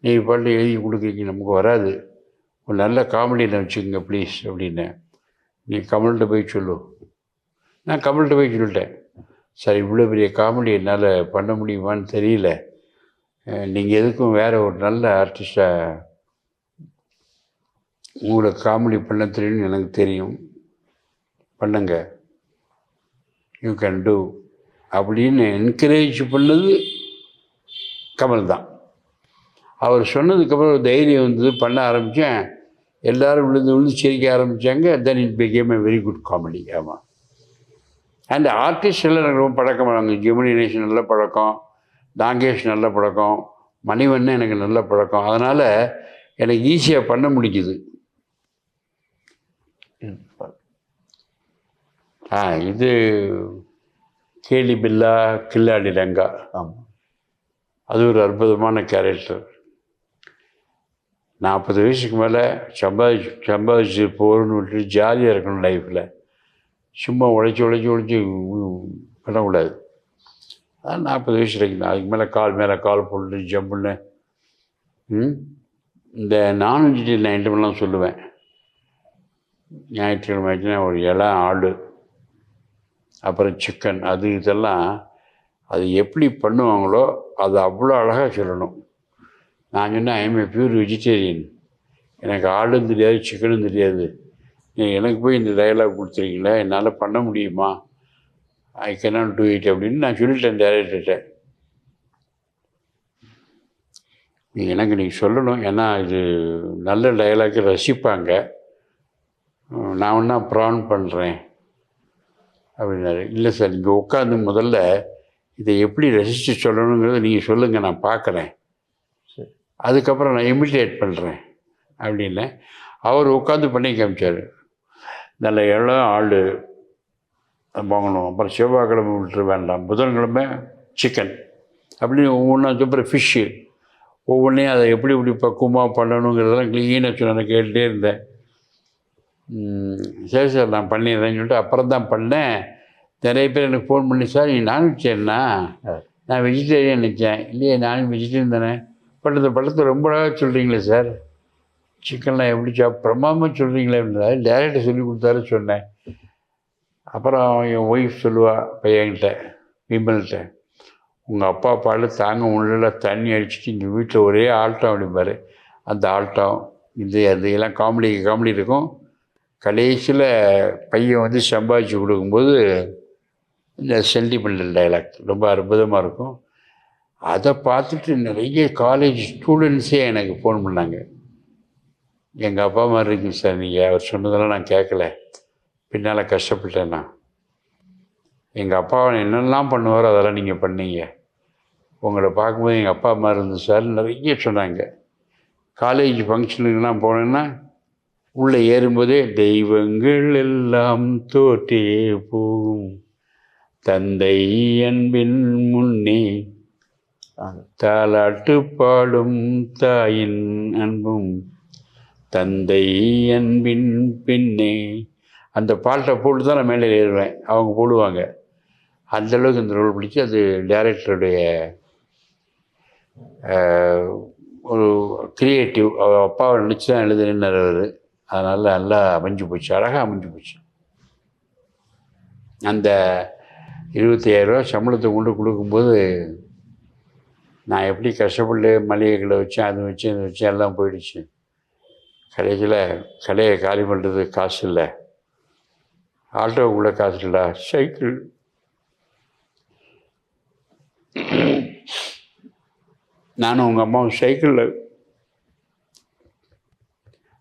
[SPEAKER 2] நீ பாட்டு எழுதி கொடுக்குறீங்க, நமக்கு வராது, ஒரு நல்ல காமெடியை வச்சுக்கோங்க ப்ளீஸ் அப்படின்னேன். நீ கமல்கிட்ட போய் சொல்லு. நான் கமல்கிட்ட போய் சொல்லிட்டேன், சார் இவ்வளோ பெரிய காமெடி என்னால் பண்ண முடியுமான்னு தெரியல, நீங்கள் எதுக்கும் வேறு ஒரு நல்ல ஆர்டிஸ்டாக உங்களோட காமெடி பண்ண தெரியும்னு எனக்கு தெரியும், பண்ணுங்க, யூ கேன் டூ அப்படின்னு என்கரேஜ் பண்ணது கமல் தான். அவர் சொன்னதுக்கப்புறம் தைரியம் வந்து பண்ண ஆரம்பித்தேன். எல்லோரும் விழுந்து சிரிக்க ஆரம்பித்தாங்க. Then it became a very good comedy. ஆமாம். அண்ட் ஆர்டிஸ்ட் எல்லாம் எனக்கு ரொம்ப பழக்கமானாங்க. ஜெமினி கணேசன் நல்ல பழக்கம், நாகேஷ் நல்ல பழக்கம், மணிவண்ணன் எனக்கு நல்ல பழக்கம். அதனால் எனக்கு ஈஸியாக பண்ண முடிஞ்சுது. இது கேலி பில்லா கில்லாடி ரங்கா.
[SPEAKER 3] ஆமாம்,
[SPEAKER 2] அது ஒரு அற்புதமான கேரக்டர். 40 வயசுக்கு மேலே சம்பாதிச்சு போகணுன்னு விட்டு ஜாலியாக இருக்கணும் லைஃப்பில். சும்மா உழைச்சி பண்ணக்கூடாது. அதான் 40 வயசு வரைக்கும். அதுக்கு மேலே கால் போட்டு ஜம்ப்புன்னு இந்த நான்வெஜிடேரியன் ஐட்டம்லாம் சொல்லுவேன். ஞாயிற்றுக்கிழமை ஆச்சுன்னா ஒரு இளம் ஆடு, அப்புறம் சிக்கன், அது இதெல்லாம் அது எப்படி பண்ணுவாங்களோ அது அவ்வளோ அழகாக சொல்லணும். நான் சொன்னேன், I M A pure vegetarian, எனக்கு ஆடும் தெரியாது சிக்கனும் தெரியாது, நீங்கள் எனக்கு போய் இந்த டயலாக் கொடுத்துருக்கீங்களே, என்னால் பண்ண முடியுமா, ஐ கேனாட் டூ இட் அப்படின்னு நான் சொல்லிட்டேன் டேரக்டர்கிட்ட. எனக்கு நீங்கள் சொல்லணும், ஏன்னா இது நல்ல டயலாக்கு ரசிப்பாங்க, நான் ஒன்றா ப்ரான் பண்ணுறேன் அப்படின்னாரு. இல்லை சார், நீங்கள் உட்காந்து முதல்ல இதை எப்படி ரசித்து சொல்லணுங்கிறத நீங்கள் சொல்லுங்கள், நான் பார்க்குறேன், அதுக்கப்புறம் நான் இமிட்டேட் பண்ணுறேன் அப்படின்னு அவர் உட்காந்து பண்ணி காமிச்சார். நல்ல இளம் ஆள் வாங்கணும், அப்புறம் செவ்வாய்க்கிழமை விட்டுரு வேண்டாம், புதன்கிழமை சிக்கன் அப்படின்னு ஒவ்வொன்றா, அப்புறம் ஃபிஷ்ஷு ஒவ்வொன்றையும் அதை எப்படி பக்குவமாக பண்ணணுங்கிறதெல்லாம் க்ளீனாக சொன்ன கேட்டுகிட்டே இருந்தேன். சரி சார் நான் பண்ணிடுறேன்னு சொல்லிட்டு அப்புறம் தான் பண்ணேன். நிறைய பேர் எனக்கு ஃபோன் பண்ணி, சார் நீ நான்வெஜிடேரியனா? நான் வெஜிடேரியன் நினச்சேன். இல்லையே, நானும் வெஜிடேரியன் தானே. பட் இந்த படத்தை ரொம்ப அழகாக சொல்கிறீங்களே சார், சிக்கன்லாம் எப்படி பிரமாதமாக சொல்கிறீங்களே அப்படின்னா டேரக்டர் சொல்லி கொடுத்தாரு சொன்னேன். அப்புறம் என் ஒய்ஃப் சொல்லுவா பையன்கிட்ட, விமல்கிட்ட, உங்கள் அப்பா பால் தாங்க முடியல, தண்ணி அடிச்சுட்டு இங்கே வீட்டில் ஒரே ஆல்ட்டம் அப்படிம்பாரு. அந்த ஆல்ட்டம் எல்லாம் காமெடி இருக்கும். கடைசியில் பையன் வந்து சம்பாதிச்சு கொடுக்கும்போது இந்த சென்டிமெண்டல் டைலாக் ரொம்ப அற்புதமாக இருக்கும். அதை பார்த்துட்டு நிறைய காலேஜ் ஸ்டூடெண்ட்ஸே எனக்கு ஃபோன் பண்ணாங்க, எங்கள் அப்பா மாதிரி இருக்குங்க சார் நீங்கள், அவர் சொன்னதெல்லாம் நான் கேட்கல, பின்னால் கஷ்டப்பட்டேன் நான், எங்கள் அப்பாவை என்னெல்லாம் பண்ணுவாரோ அதெல்லாம் நீங்கள் பண்ணீங்க, உங்களை பார்க்கும்போது எங்கள் அப்பா மாதிரி இருந்துச்சு சார் நிறைய சொன்னாங்க. காலேஜ் ஃபங்க்ஷனுக்கெல்லாம் போனேன்னா உள்ளே ஏறும்போதே தெய்வங்கள் எல்லாம் தோற்றே போகும் தந்தை அன்பின் முன்னே தாலாட்டு பாடும் தாயின் அன்பும் தந்தை அன்பின் பின்னே. அந்த பாட்டை போட்டு தான் நான் மேலே ஏறுவேன், அவங்க போடுவாங்க. அந்தளவுக்கு இந்த ரோல் பிடிச்சி, அது டைரக்டருடைய ஒரு க்ரியேட்டிவ். அவர் அப்பாவை நினச்சி தான் எழுதுனார் அவர். அதனால் நல்லா அமைஞ்சு போச்சு, அழகாக அமைஞ்சு போச்சு. அந்த 25,000 சம்பளத்தை கொண்டு கொடுக்கும்போது நான் எப்படி கஷ்டப்பட்டு மளிகை கடை வச்சேன், அது வச்சு இது வச்சு எல்லாம் போயிடுச்சு. கடைசியில் கடையை காலி பண்ணுறதுக்கு காசு இல்லை, ஆட்டோ கூட காசு இல்லை, சைக்கிள். நானும் உங்கள் அம்மாவும் சைக்கிளில்,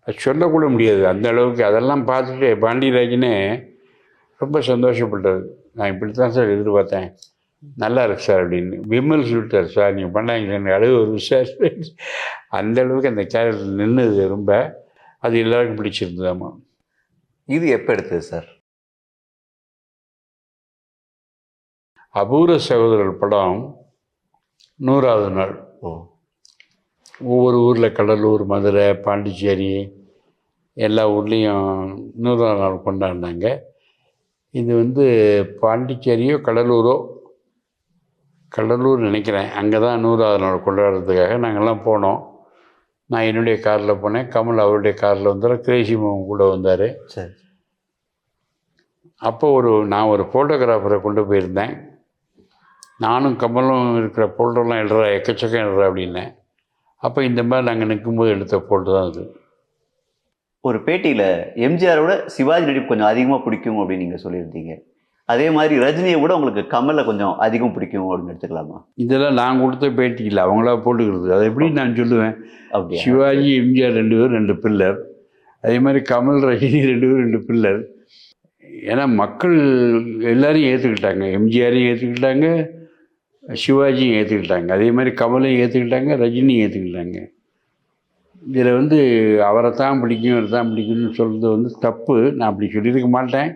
[SPEAKER 2] அது சொல்லக்கூட முடியாது அந்த அளவுக்கு. அதெல்லாம் பார்த்துட்டு பாண்டியராஜனே ரொம்ப சந்தோஷப்பட்டது. நான் இப்படி தான் சார் எதிர்பார்த்தேன், நல்லா இருக்கு சார் அப்படின்னு. விமல் சொல்லிட்டார், சார் நீங்கள் பண்ணாங்க எனக்கு அழுகு ஒரு சார். அந்த அளவுக்கு அந்த கேரக்டர் நின்றுது ரொம்ப. அது எல்லாருக்கும் பிடிச்சிருந்ததாம்மா.
[SPEAKER 3] இது எப்போ எடுத்தது சார்?
[SPEAKER 2] அபூர்வ சகோதரர் படம் 100வது நாள். ஒவ்வொரு ஊரில் கடலூர், மதுரை, பாண்டிச்சேரி எல்லா ஊர்லேயும் 100வது நாள் கொண்டாடினாங்க. இது வந்து பாண்டிச்சேரியோ கடலூரோ, கடலூர் நினைக்கிறேன், அங்கே தான் 100வது நாள் கொண்டாடுறதுக்காக நாங்கள்லாம் போனோம். நான் என்னுடைய காரில் போனேன், கமல் அவருடைய காரில் வந்தார், கிரேசி மோகன் கூட வந்தார்.
[SPEAKER 3] சரி.
[SPEAKER 2] அப்போ நான் ஒரு ஃபோட்டோகிராஃபரை கொண்டு போயிருந்தேன். நானும் கமலும் இருக்கிற ஃபோட்டோலாம் எழுதுறா, எக்கச்சக்கம் எழுதுறா அப்படின்னேன். அப்போ இந்த மாதிரி நாங்கள் நிற்கும்போது எடுத்த ஃபோட்டோ தான் அது.
[SPEAKER 3] ஒரு பேட்டியில் எம்ஜிஆரோட சிவாஜி நடிப்பு கொஞ்சம் அதிகமாக பிடிக்கும் அப்படின்னு நீங்கள் சொல்லியிருந்தீங்க. அதே மாதிரி ரஜினியை கூட உங்களுக்கு கமலை கொஞ்சம் அதிகம் பிடிக்கும் அப்படின்னு எடுத்துக்கலாமா?
[SPEAKER 2] இதெல்லாம் நான் கொடுத்த பேட்டி இல்லை, அவங்களா போட்டுக்கிறது. அதை எப்படி நான் சொல்லுவேன்?
[SPEAKER 3] அப்படியா?
[SPEAKER 2] சிவாஜி எம்ஜிஆர் 2 பேரும் 2 பில்லர், அதே மாதிரி கமல் ரஜினி 2 பேரும் 2 பில்லர். ஏன்னா மக்கள் எல்லாரையும் ஏற்றுக்கிட்டாங்க, எம்ஜிஆரையும் ஏற்றுக்கிட்டாங்க, சிவாஜியும் ஏற்றுக்கிட்டாங்க, அதே மாதிரி கமலையும் ஏற்றுக்கிட்டாங்க, ரஜினியும் ஏற்றுக்கிட்டாங்க. இதில் வந்து அவரை தான் பிடிக்கும், இவரை தான் பிடிக்கும்னு சொல்கிறது வந்து தப்பு. நான் அப்படி சொல்லியிருக்க மாட்டேன்.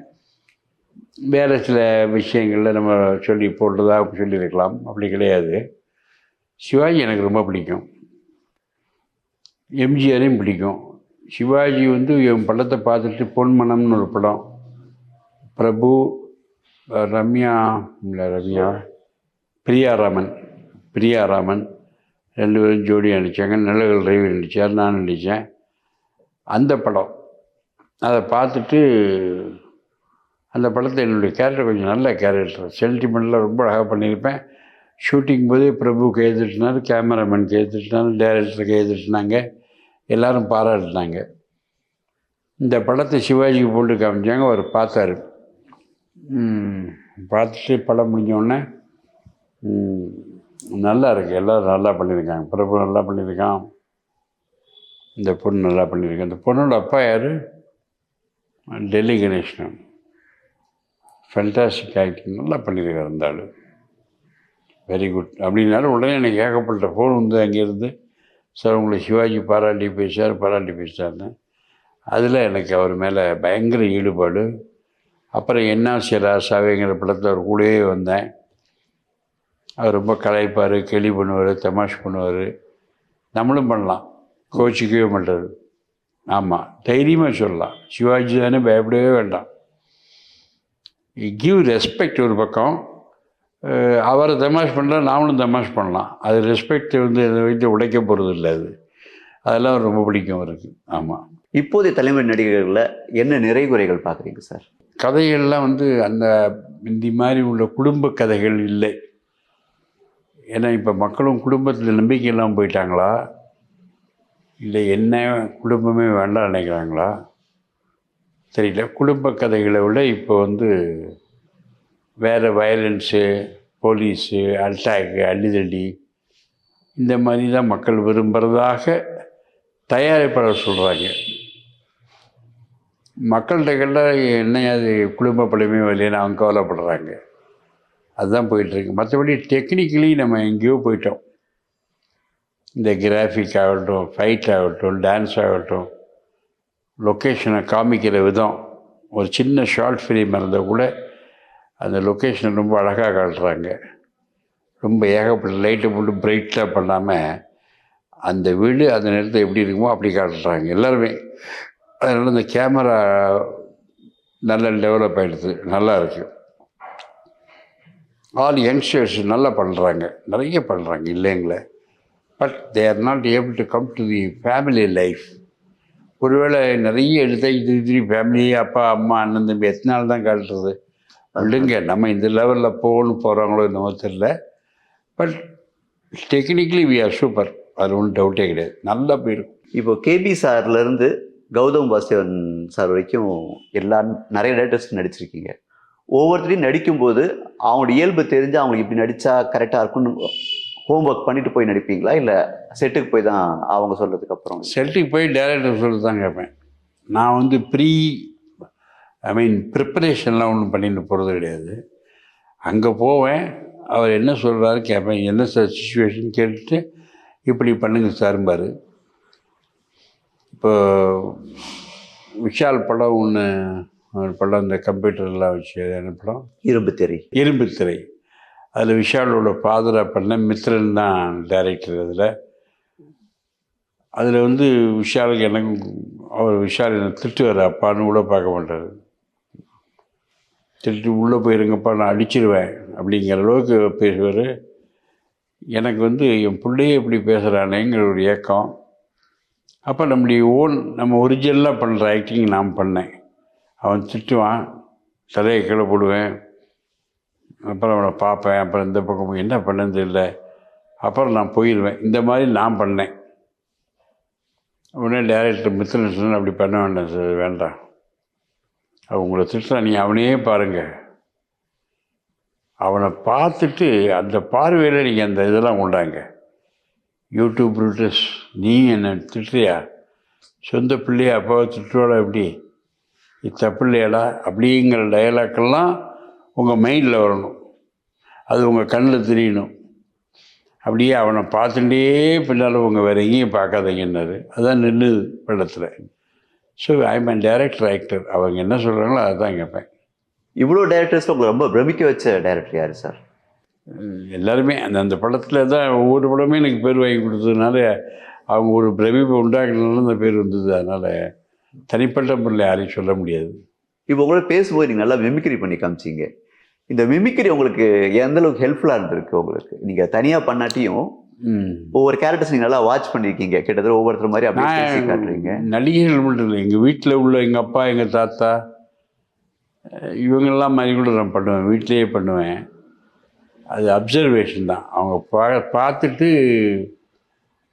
[SPEAKER 2] வேறு சில விஷயங்களில் நம்ம சொல்லி போடுறதா சொல்லியிருக்கலாம், அப்படி கிடையாது. சிவாஜி எனக்கு ரொம்ப பிடிக்கும், எம்ஜிஆரையும் பிடிக்கும். சிவாஜி வந்து என் படத்தை பார்த்துட்டு பொன்மனம்னு ஒரு படம், பிரபு, ரம்யா இல்லை ரம்யா பிரியாராமன் 2 பேரும் ஜோடியாக நடித்தாங்க. நிலகள் ரவி நடித்தார், நான் நடித்தேன். அந்த படம் அதை பார்த்துட்டு அந்த படத்தை என்னுடைய கேரக்டர் கொஞ்சம் நல்ல கேரக்டர், சென்டிமெண்ட்லாம் ரொம்ப அழகாக பண்ணியிருப்பேன். ஷூட்டிங் போதே பிரபுக்கு எழுதிட்டுனார், கேமராமேனுக்கு எழுதிட்டுனார், டைரக்டருக்கு எழுதிட்டுனாங்க, எல்லோரும் பாராட்டினாங்க. இந்த படத்தை சிவாஜிக்கு போட்டு காமிச்சாங்க, அவர் பார்த்தாரு. பார்த்துட்டு படம் முடிஞ்சோடனே நல்லா இருக்குது, எல்லோரும் நல்லா பண்ணியிருக்காங்க, பிரபு நல்லா பண்ணியிருக்கான், இந்த பொண்ணு நல்லா பண்ணியிருக்கேன். இந்த பொண்ணோட அப்பா யார்? டெல்லி கணேசன். ஃபென்டாஸ்டிக் ஆக்டிங், நல்லா பண்ணியிருக்காரு அந்த ஆள், வெரி குட் அப்படின்னாலும் உடனே எனக்கு ஏகப்பட்ட ஃபோன் வந்து அங்கேருந்து, சார் உங்களை சிவாஜி பாராட்டி பேசுகிறாருன்னு. அதில் எனக்கு அவர் மேலே பயங்கர ஈடுபாடு. அப்புறம் என்னாசி ராசாவேங்கிற படத்தில் அவர் கூடவே வந்தேன். அவர் ரொம்ப கலாய்ப்பார், கேலி பண்ணுவார், தமாஷ் பண்ணுவார். நம்மளும் பண்ணலாம், கோச்சிக்கவே மாட்டார். ஆமாம், தைரியமாக சொல்லலாம், சிவாஜி தானே, பயப்படவே வேண்டாம். கிவ் ரெஸ்பெக்ட் ஒரு பக்கம். அவரை தமாஷ் பண்ணலாம், நாமளும் தமாஷ் பண்ணலாம். அது ரெஸ்பெக்ட் வந்து இதை வைத்து உடைக்க போகிறது இல்லை. அதெல்லாம் ரொம்ப பிடிக்கும் அவருக்கு. ஆமாம்.
[SPEAKER 3] இப்போதைய தலைமுறை நடிகர்களில் என்ன நிறைகுறைகள் பார்க்குறீங்க சார்?
[SPEAKER 2] கதைகள்லாம் வந்து அந்த இந்த மாதிரி உள்ள குடும்ப கதைகள் இல்லை. ஏன்னா இப்போ மக்களும் குடும்பத்தில் நம்பிக்கை இல்லாமல் போயிட்டாங்களா, இல்லை என்ன குடும்பமே வேண்டாம் நினைக்கிறாங்களா தெரியல. குடும்ப கதைகளை விட இப்போ வந்து வேறு வயலன்ஸு, போலீஸு, அட்டாக்கு, அள்ளிதடி, இந்த மாதிரி தான் மக்கள் விரும்புகிறதாக தயாரிப்பாளர் சொல்கிறாங்க. மக்கள்கிட்ட கேட்டால் என்ன அது குடும்ப படமே வரலைன்னு அவங்க கவலைப்படுறாங்க. அதுதான் போயிட்டுருக்கு. மற்றபடி டெக்னிக்கலி நம்ம எங்கேயோ போயிட்டோம். இந்த கிராஃபிக் ஆகட்டும், ஃபைட் ஆகட்டும், டான்ஸ் ஆகட்டும், லொக்கேஷனை காமிக்கிற விதம், ஒரு சின்ன ஷார்ட் ஃபிலிம் இருந்தால் கூட அந்த லொக்கேஷனை ரொம்ப அழகாக காட்டுறாங்க. ரொம்ப ஏகப்பட்ட லைட்டை போட்டு பிரைட்டாக பண்ணாமல் அந்த வீடு அந்த நேரத்தில் எப்படி இருக்குமோ அப்படி காட்டுறாங்க எல்லாருமே. அதனால் இந்த கேமரா நல்ல டெவலப் ஆகிடுது, நல்லா இருக்குது. ஆல் யங்ஸ்டர்ஸ் நல்லா பண்ணுறாங்க, நிறைய பண்ணுறாங்க இல்லைங்களே. But they are not able to come to the family life. ஒருவேளை நிறைய எடுத்தால் இது ஃபேமிலி அப்பா அம்மா அண்ணன் தம்பி எத்தனை நாள் தான் காட்டுறது? விடுங்க, நம்ம இந்த லெவலில் போகிறாங்களோ என்னமோ தெரியல. But technically we are super, அது ஒன்றும் டவுட்டே கிடையாது, நல்லா போயிருக்கும்.
[SPEAKER 3] இப்போ கேபி சார்லேருந்து கௌதம் வாசுதேவன் சார் வரைக்கும் எல்லாரும் நிறைய டேரக்டர்ஸ் நடிச்சிருக்கீங்க. ஒவ்வொருத்தரையும் நடிக்கும்போது அவங்களோட இயல்பு தெரிஞ்சு அவங்களுக்கு இப்படி நடித்தா கரெக்டாக இருக்கும்னு ஹோம்ஒர்க் பண்ணிட்டு போய் நடிப்பீங்களா, இல்லை செட்டுக்கு போய் தான் அவங்க சொல்கிறதுக்கு அப்புறம்?
[SPEAKER 2] செட்டுக்கு போய் டேரக்டர் சொல்லி தான் கேட்பேன். நான் வந்து ப்ரிப்பரேஷன்லாம் ஒன்றும் பண்ணிட்டு போகிறது கிடையாது. அங்கே போவேன், அவர் என்ன சொல்கிறாரு கேட்பேன், என்ன சார் சுச்சுவேஷன் கேட்டுட்டு இப்படி பண்ணுங்க சார்பார். இப்போ விஷால் படம் ஒன்று படம், இந்த கம்ப்யூட்டர்லாம் வச்சு என்ன படம், இரும்பு திரை. அதில் விஷாலோட ஃபாதராக பண்ண மித்ரன் தான் டைரக்டர். அதில் வந்து விஷாலுக்கு எனக்கு விஷால் என்னை திட்டுவார், அப்பான்னு கூட பார்க்க மாட்டார். திட்டு உள்ளே போயிருங்கப்பா நான் அடிச்சிருவேன் அப்படிங்கிற அளவுக்கு பேசுவார். எனக்கு வந்து என் பிள்ளையே இப்படி பேசுகிறானேங்கிற ஒரு ஏக்கம். அப்போ நம்ம ஒரிஜினலாக பண்ணுற ஆக்டிங் நான் பண்ணேன். அவன் திட்டுவான், தலையை கீழே போடுவேன், அப்புறம் அவனை பார்ப்பேன், அப்புறம் இந்த பக்கம் என்ன பண்ணது இல்லை, அப்புறம் நான் போயிடுவேன். இந்த மாதிரி நான் பண்ணேன். உடனே டைரக்டர் மித்ரன் சொன்னால் அப்படி பண்ண வேண்டாம் சார், வேண்டாம், அவங்கள திட்டுறான், நீங்கள் அவனையே பாருங்கள், அவனை பார்த்துட்டு அந்த பார்வையில் நீங்கள் அந்த இதெல்லாம் கொண்டாங்க. யூடியூப் ப்ரூட்டஸ், நீ என்னை திட்டுறியா, சொந்த பிள்ளையா அப்பாவை திட்டுவாடா, எப்படி இது தப்பு இல்லையாடா அப்படிங்கிற டயலாக்கெல்லாம் உங்கள் மைண்டில் வரணும், அது உங்கள் கண்ணில் தெரியணும். அப்படியே அவனை பார்த்துட்டே பின்னால் உங்கள் வேறு எங்கேயும் பார்க்காதீங்கன்னாரு. அதுதான் நின்றுது படத்தில். So I am an director actor, அவங்க என்ன சொல்கிறாங்களோ அதை தான் கேட்பேன்.
[SPEAKER 3] இவ்வளோ டைரக்டர்ஸ் உங்களை ரொம்ப பிரமிக்க வச்ச டைரக்டர் யார் சார்?
[SPEAKER 2] எல்லாருமே அந்த படத்தில் தான் ஒவ்வொரு படமே எனக்கு பேர் வாங்கி கொடுத்ததுனால, அவங்க ஒரு பிரமிப்பை உண்டாக்குனாலும் அந்த பேர் வந்தது. அதனால் தனிப்பட்ட முறையில் யாரையும் சொல்ல முடியாது.
[SPEAKER 3] இப்போ உங்களோட பேசும்போது நீங்கள் நல்லா மிமிக்ரி பண்ணி காமிச்சிங்க. இந்த மிமிக்ரி உங்களுக்கு எந்த அளவுக்கு ஹெல்ப்ஃபுல்லாக இருந்திருக்கு? உங்களுக்கு நீங்கள் தனியாக பண்ணாட்டியும் ஒவ்வொரு கேரக்டர்ஸ் நீங்கள் நல்லா வாட்ச் பண்ணியிருக்கீங்க, கிட்டத்தட்ட ஒவ்வொருத்தர் மாதிரி அப்படியே காட்டுறீங்க.
[SPEAKER 2] நடிகர்கள் மட்டும் இல்லை, எங்கள் வீட்டில் உள்ள எங்கள் அப்பா, எங்கள் தாத்தா, இவங்கெல்லாம் மாதிரி கூட நான் பண்ணுவேன், வீட்டிலேயே பண்ணுவேன். அது அப்சர்வேஷன் தான், அவங்க பார்த்துட்டு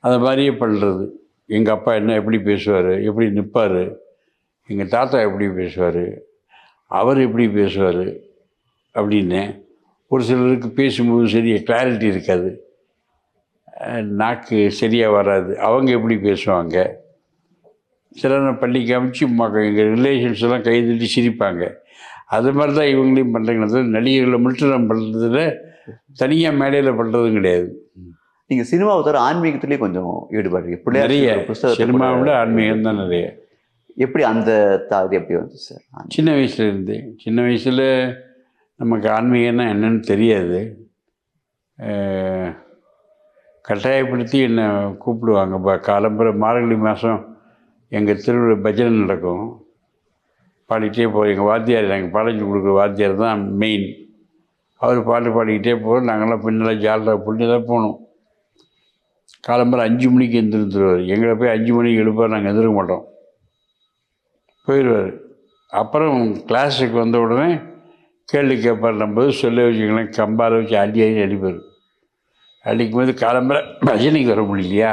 [SPEAKER 2] அதை மாதிரியே பண்ணுறது. எங்கள் அப்பா என்ன எப்படி பேசுவார், எப்படி நிற்பார், எங்கள் தாத்தா எப்படி பேசுவார், அவர் எப்படி பேசுவார் அப்படின்னு. ஒரு சிலருக்கு பேசும்போது சரியாக கிளாரிட்டி இருக்காது, நாக்கு சரியாக வராது, அவங்க எப்படி பேசுவாங்க. சிலர் பள்ளி காமிச்சு எங்கள் ரிலேஷன்ஸ் எல்லாம் கைதட்டி சிரிப்பாங்க. அது மாதிரி தான் இவங்களையும் பண்ணுறீங்க. நடிகர்களை மட்டும் நம்ம பண்ணுறதுல தனியாக மேடையில் பண்ணுறதும் கிடையாது.
[SPEAKER 3] நீங்கள் சினிமாவை தவிர ஆன்மீகத்துலேயே கொஞ்சம் ஈடுபாடு
[SPEAKER 2] நிறைய. சினிமாவை விட ஆன்மீகம் தான் நிறைய.
[SPEAKER 3] எப்படி அந்த தாதி எப்படி வந்து சார்?
[SPEAKER 2] சின்ன வயசுலேருந்து, சின்ன வயசில் நமக்கு ஆன்மீகம்னா என்னன்னு தெரியாது. கட்டாயப்படுத்தி என்னை கூப்பிடுவாங்க. காலம்புற மார்கழி மாதம் எங்கள் திருவிழா பஜனை நடக்கும், பாடிக்கிட்டே போய் எங்கள் வாத்தியார், நாங்கள் பாடஞ்சு கொடுக்குற வாத்தியார் தான் மெயின். அவர் பாட்டு பாடிக்கிட்டே போகிறோம், நாங்கள்லாம் பின்னால் ஜாலரா பண்ணி தான் போகணும். காலம்புற 5 மணிக்கு எழுந்திருந்துருவார். எங்களை போய் 5 மணிக்கு எழுப்பார், நாங்கள் எந்திருக்க மாட்டோம், போயிடுவார். அப்புறம் கிளாஸுக்கு வந்த உடனே கேள்வி கேட்பார். நம்ம சொல்ல வச்சுக்கலாம், கம்பால் வச்சு அடி அடிப்பார். அடிக்கும் போது காலம்புற பஜனைக்கு வர முடியலையா,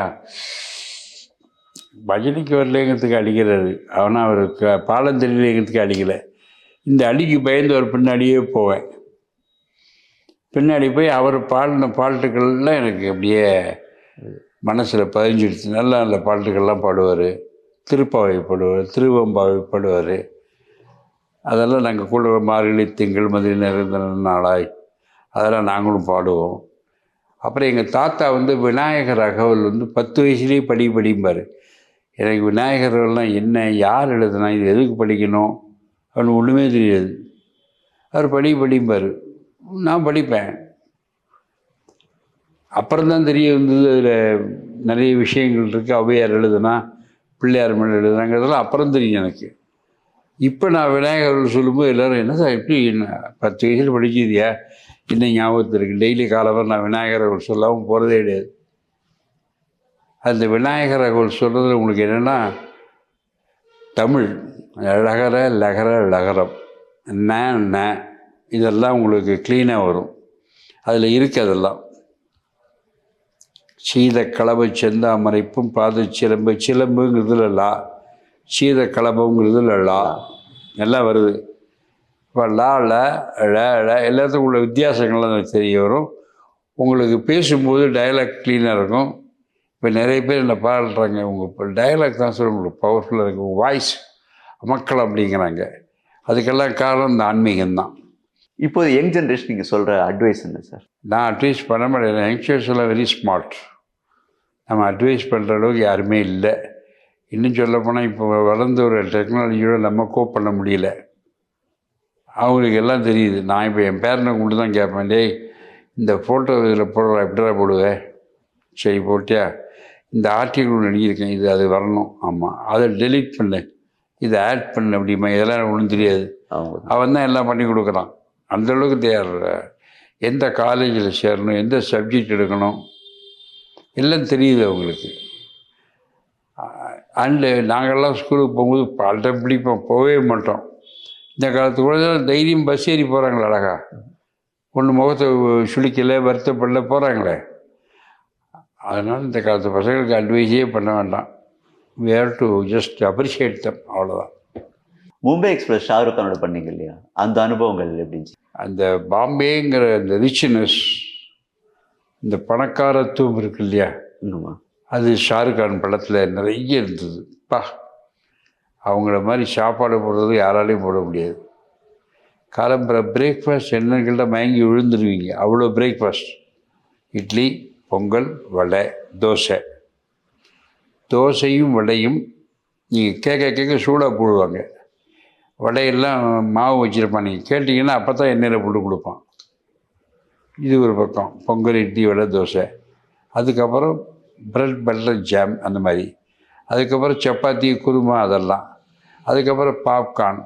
[SPEAKER 2] பஜனைக்கு வரலேங்கிறதுக்கு அடிக்கிறாரு. ஆனால் அவர் பாலம் தெரியலேங்கிறதுக்கு அடிக்கலை. இந்த அடிக்கு பயந்து ஒரு பின்னாடியே போவேன். பின்னாடி போய் அவர் பாடின பாட்டுக்கள்லாம் எனக்கு அப்படியே மனசில் பதிஞ்சிடுச்சு. நல்ல நல்ல பாட்டுக்கள்லாம் பாடுவார், திருப்பாவை பாடுவார், திருவம்பாவை பாடுவார். அதெல்லாம் நாங்கள் கூட மார்கழி திங்கள் மதுரை நிறைந்த நாளாய் அதெல்லாம் நாங்களும் பாடுவோம். அப்புறம் எங்கள் தாத்தா வந்து விநாயகர் அகவல் 10 வயசுலேயே படிப்பார். எனக்கு விநாயகர்லாம் என்ன, யார் எழுதுனா, இது எதுக்கு படிக்கணும் அப்படின்னு ஒன்றுமே தெரியாது. அவர் படிப்பார், நான் படிப்பேன். அப்புறம்தான் தெரிய வந்தது அதில் நிறைய விஷயங்கள் இருக்குது. ஔவையார் எழுதுனா, பிள்ளையார் மேலே எழுதுனாங்கிறதெல்லாம் அப்புறம் தெரியும் எனக்கு. இப்போ நான் விநாயகர் சொல்லும்போது எல்லோரும் என்ன சார் எப்படி 10 வயசில் படிச்சதியா இன்னும் ஞாபகத்தில் இருக்குது. டெய்லி காலவர் நான் விநாயகர் சொல்லாமல் போகிறதே கிடையாது. அந்த விநாயகர் சொல்கிறதுல உங்களுக்கு என்னென்னா, தமிழ் ழகர லகர லகரம் ந இதெல்லாம் உங்களுக்கு க்ளீனாக வரும். அதில் இருக்கு அதெல்லாம். சீத கலவை செந்தாமரைப்பும் பாத சிலம்புங்கிறதுல லா, சீத கலபங்கிறதுல லா எல்லாம் வருது. இப்போ லா ல ழ எல்லாத்துக்கும் உள்ள வித்தியாசங்கள்லாம் தெரிய வரும். உங்களுக்கு பேசும்போது டயலாக் க்ளீனாக இருக்கும். இப்போ நிறைய பேர் என்ன பாடுறாங்க, உங்கள் இப்போ டயலாக் தான் சார் உங்களுக்கு பவர்ஃபுல்லாக இருக்குது, உங்கள் வாய்ஸ் மக்கள் அப்படிங்கிறாங்க. அதுக்கெல்லாம் காரணம் இந்த ஆன்மீகம்தான்.
[SPEAKER 3] இப்போது யங் ஜென்ரேஷன் நீங்கள் சொல்கிற அட்வைஸ் என்ன சார்?
[SPEAKER 2] நான் அட்வைஸ் பண்ண மாட்டேன். யங்ஸ்டர்ஸ் எல்லாம் வெரி ஸ்மார்ட். நம்ம அட்வைஸ் பண்ணுற அளவுக்கு யாருமே இல்லை. இன்னும் சொல்லப்போனால் இப்போ வளர்ந்த ஒரு டெக்னாலஜியோட நம்ம கோப் பண்ண முடியல. அவங்களுக்கு எல்லாம் தெரியுது. நான் இப்போ என் பேரனை கொண்டு தான் கேட்பேன், டேய் இந்த ஃபோட்டோ இதில் போடுற எப்படிடா போடுவேன்? சரி போட்டியா, இந்த ஆர்டிகிள் எழுதியிருக்கேன், இது அது வரணும், ஆமாம் அதை டெலீட் பண்ணு, இதை ஆட் பண்ணு அப்படிமா. இதெல்லாம் ஒன்றும் தெரியாது. அவன் தான் எல்லாம் பண்ணி கொடுக்குறான். அந்தளவுக்கு தேர். எந்த காலேஜில் சேரணும், எந்த சப்ஜெக்ட் எடுக்கணும் எல்லாம் தெரியுது அவங்களுக்கு. அண்டு நாங்கள்லாம் ஸ்கூலுக்கு போகும்போது பல்டம் பிடிப்போம், போகவே மாட்டோம். இந்த காலத்து கூட தைரியம் பஸ் ஏறி போகிறாங்களே அழகா, ஒன்று முகத்தை சுழிக்கலை வருத்தப்படல போகிறாங்களே. அதனால் இந்த காலத்து பசங்களுக்கு அட்வைஸே பண்ண வேண்டாம். we have to just appreciate them, அவ்வளோதான்.
[SPEAKER 3] மும்பை எக்ஸ்பிரஸ் ஷாருக் கானோட பண்ணீங்க இல்லையா, அந்த அனுபவங்கள் எப்படின்னு?
[SPEAKER 2] அந்த பாம்பேங்கிற அந்த ரிச்னஸ், இந்த பணக்காரத்துவம் இருக்கு இல்லையா, அது ஷாருக் கான் படத்தில் நிறைய இருந்தது. அவங்கள மாதிரி சாப்பாடு போடுறது யாராலையும் போட முடியாது. காலம்புற பிரேக்ஃபாஸ்ட் என்னங்கிட்ட மயங்கி விழுந்துருவீங்க, அவ்வளோ பிரேக்ஃபாஸ்ட். இட்லி, பொங்கல், வடை, தோசையும் வடையும் நீங்கள் கேட்க சூடாக போடுவாங்க. வடையெல்லாம் மாவு வச்சுருப்பான், நீங்கள் கேட்டிங்கன்னா அப்போ தான் எண்ணெயில் போட்டு கொடுப்பான். இது ஒரு பக்கம் பொங்கல், இட்லி, வடை, தோசை. அதுக்கப்புறம் ப்ரெட் பட்டர் ஜாம் அந்த மாதிரி. அதுக்கப்புறம் சப்பாத்தி, குருமா அதெல்லாம். அதுக்கப்புறம் பாப்கார்ன்,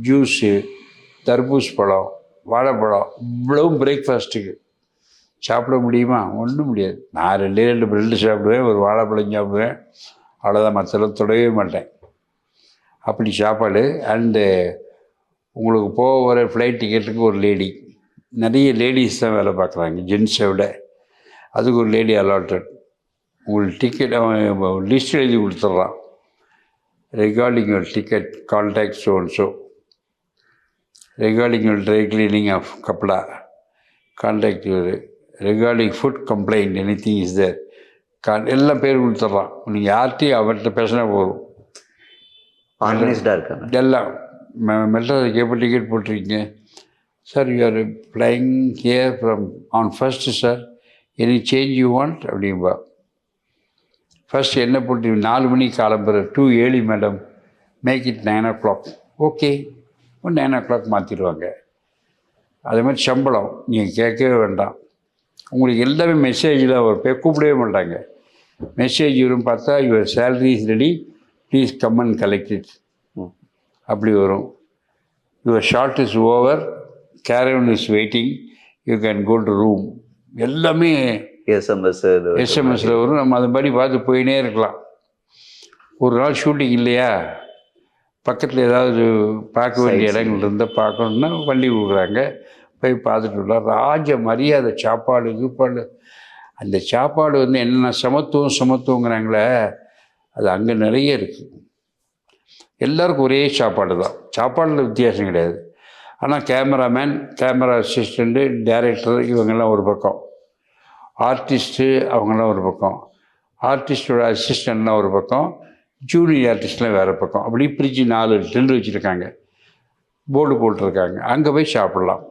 [SPEAKER 2] ஜூஸு, தர்பூஸ் பழம், வாழைப்பழம். இவ்வளவும் பிரேக்ஃபாஸ்ட்டுக்கு சாப்பிட முடியுமா? ஒன்றும் முடியாது. நான் 2 ப்ரெட்டு சாப்பிடுவேன், ஒரு வாழைப்பழம் சாப்பிடுவேன், அவ்வளோதான். மற்றெல்லாம் தொடவே மாட்டேன். அப்படி சாப்பாடு. அண்டு உங்களுக்கு போக வர ஃப்ளைட் டிக்கெட்டுக்கு ஒரு லேடி, நிறைய லேடிஸ் தான் வேலை பார்க்குறாங்க ஜென்ஸை விட. அதுக்கு ஒரு லேடி அலாட்டட். உங்களுக்கு டிக்கெட் அவன் லிஸ்ட் எழுதி கொடுத்துட்றான். Regarding your ticket contact so and so, regarding your dry cleaning of kapda, contact your regarding food complaint anything is there. எல்லாம் பேர் கொடுத்துட்றான். நீங்கள் யார்கிட்டையும் அவர்கிட்ட பேசினா போதும்.
[SPEAKER 3] ஆர்கனைஸ்டாக இருக்காங்க
[SPEAKER 2] எல்லாம். மெட்ராஸுக்கு எப்போ டிக்கெட் போட்டிருக்கீங்க sir? You are flying here from on first sir, any change you want அப்படின்பா. ஃபர்ஸ்ட் என்ன போட்டு 4 மணிக்கு கிளம்புற, too early madam, make it 9 o'clock. Okay, 9 o'clock மாற்றிடுவாங்க. அதே மாதிரி சம்பளம் நீங்கள் கேட்கவே வேண்டாம். உங்களுக்கு எல்லாமே மெசேஜில் வரும், கூப்பிடவே மாட்டாங்க. மெசேஜ் வரும், பார்த்தா your salary is ready, please come and collect it அப்படி வரும். Your shot is over, caravan is waiting, you can go to room. எல்லாமே எஸ்எம்எஸ்ஸில் வரும். நம்ம அது மாதிரி பார்த்து போயினே இருக்கலாம். ஒரு நாள் ஷூட்டிங் இல்லையா, பக்கத்தில் ஏதாவது பார்க்க வேண்டிய இடங்கள் இருந்தால் பார்க்கணுன்னா வண்டி கொடுக்குறாங்க, போய் பார்த்துட்டு விடலாம். ராஜ மரியாதை, சாப்பாடு கீப்பாடு. அந்த சாப்பாடு வந்து என்னென்ன சமத்துவங்கிறாங்களே, அது அங்கே நிறைய இருக்குது. எல்லாருக்கும் ஒரே சாப்பாடு தான், சாப்பாடில் வித்தியாசம் கிடையாது. ஆனால் கேமராமேன், கேமரா அசிஸ்டண்ட்டு, டைரக்டர் இவங்கெல்லாம் ஒரு பக்கம், ஆர்டிஸ்ட்டு அவங்களாம் ஒரு பக்கம், ஆர்டிஸ்டோட அசிஸ்டண்ட்லாம் ஒரு பக்கம், ஜூனியர் ஆர்டிஸ்ட்லாம் வேறு பக்கம். அப்படி பிரித்து 4 டென்ட் வச்சுருக்காங்க, போர்டு போட்டிருக்காங்க. அங்கே போய் சாப்பிட்லாம்.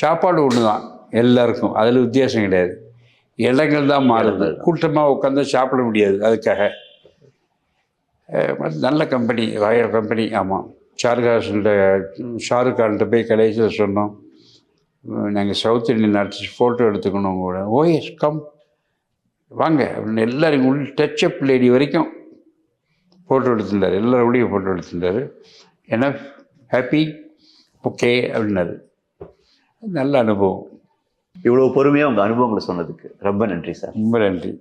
[SPEAKER 2] சாப்பாடு ஒன்று தான் எல்லாருக்கும், அதில் வித்தியாசம் கிடையாது. இடங்கள் தான் மாறுது. கூட்டமாக உட்காந்து சாப்பிட முடியாது. அதுக்காக நல்ல கம்பெனி, ராயல் கம்பெனி. ஆமாம், ஷாருக் கான்கிட்ட போய் கடைசியில் சொன்னோம், நாங்கள் சவுத் இந்தியன் ஆர்டிஸ்ட் ஃபோட்டோ எடுத்துக்கணும் கூட ஓஎஸ் கம் வாங்க அப்படின்னு எல்லாரும் உள்ள டச்சப் லேடி வரைக்கும் ஃபோட்டோ எடுத்துட்டார், எல்லாரோடையும் ஃபோட்டோ எடுத்துட்டார். ஏன்னா ஹாப்பி ஓகே அப்படின்னாரு. நல்ல அனுபவம்.
[SPEAKER 3] இவ்வளோ பொறுமையாக உங்கள் அனுபவங்களை சொன்னதுக்கு ரொம்ப நன்றி சார்.
[SPEAKER 2] ரொம்ப நன்றி.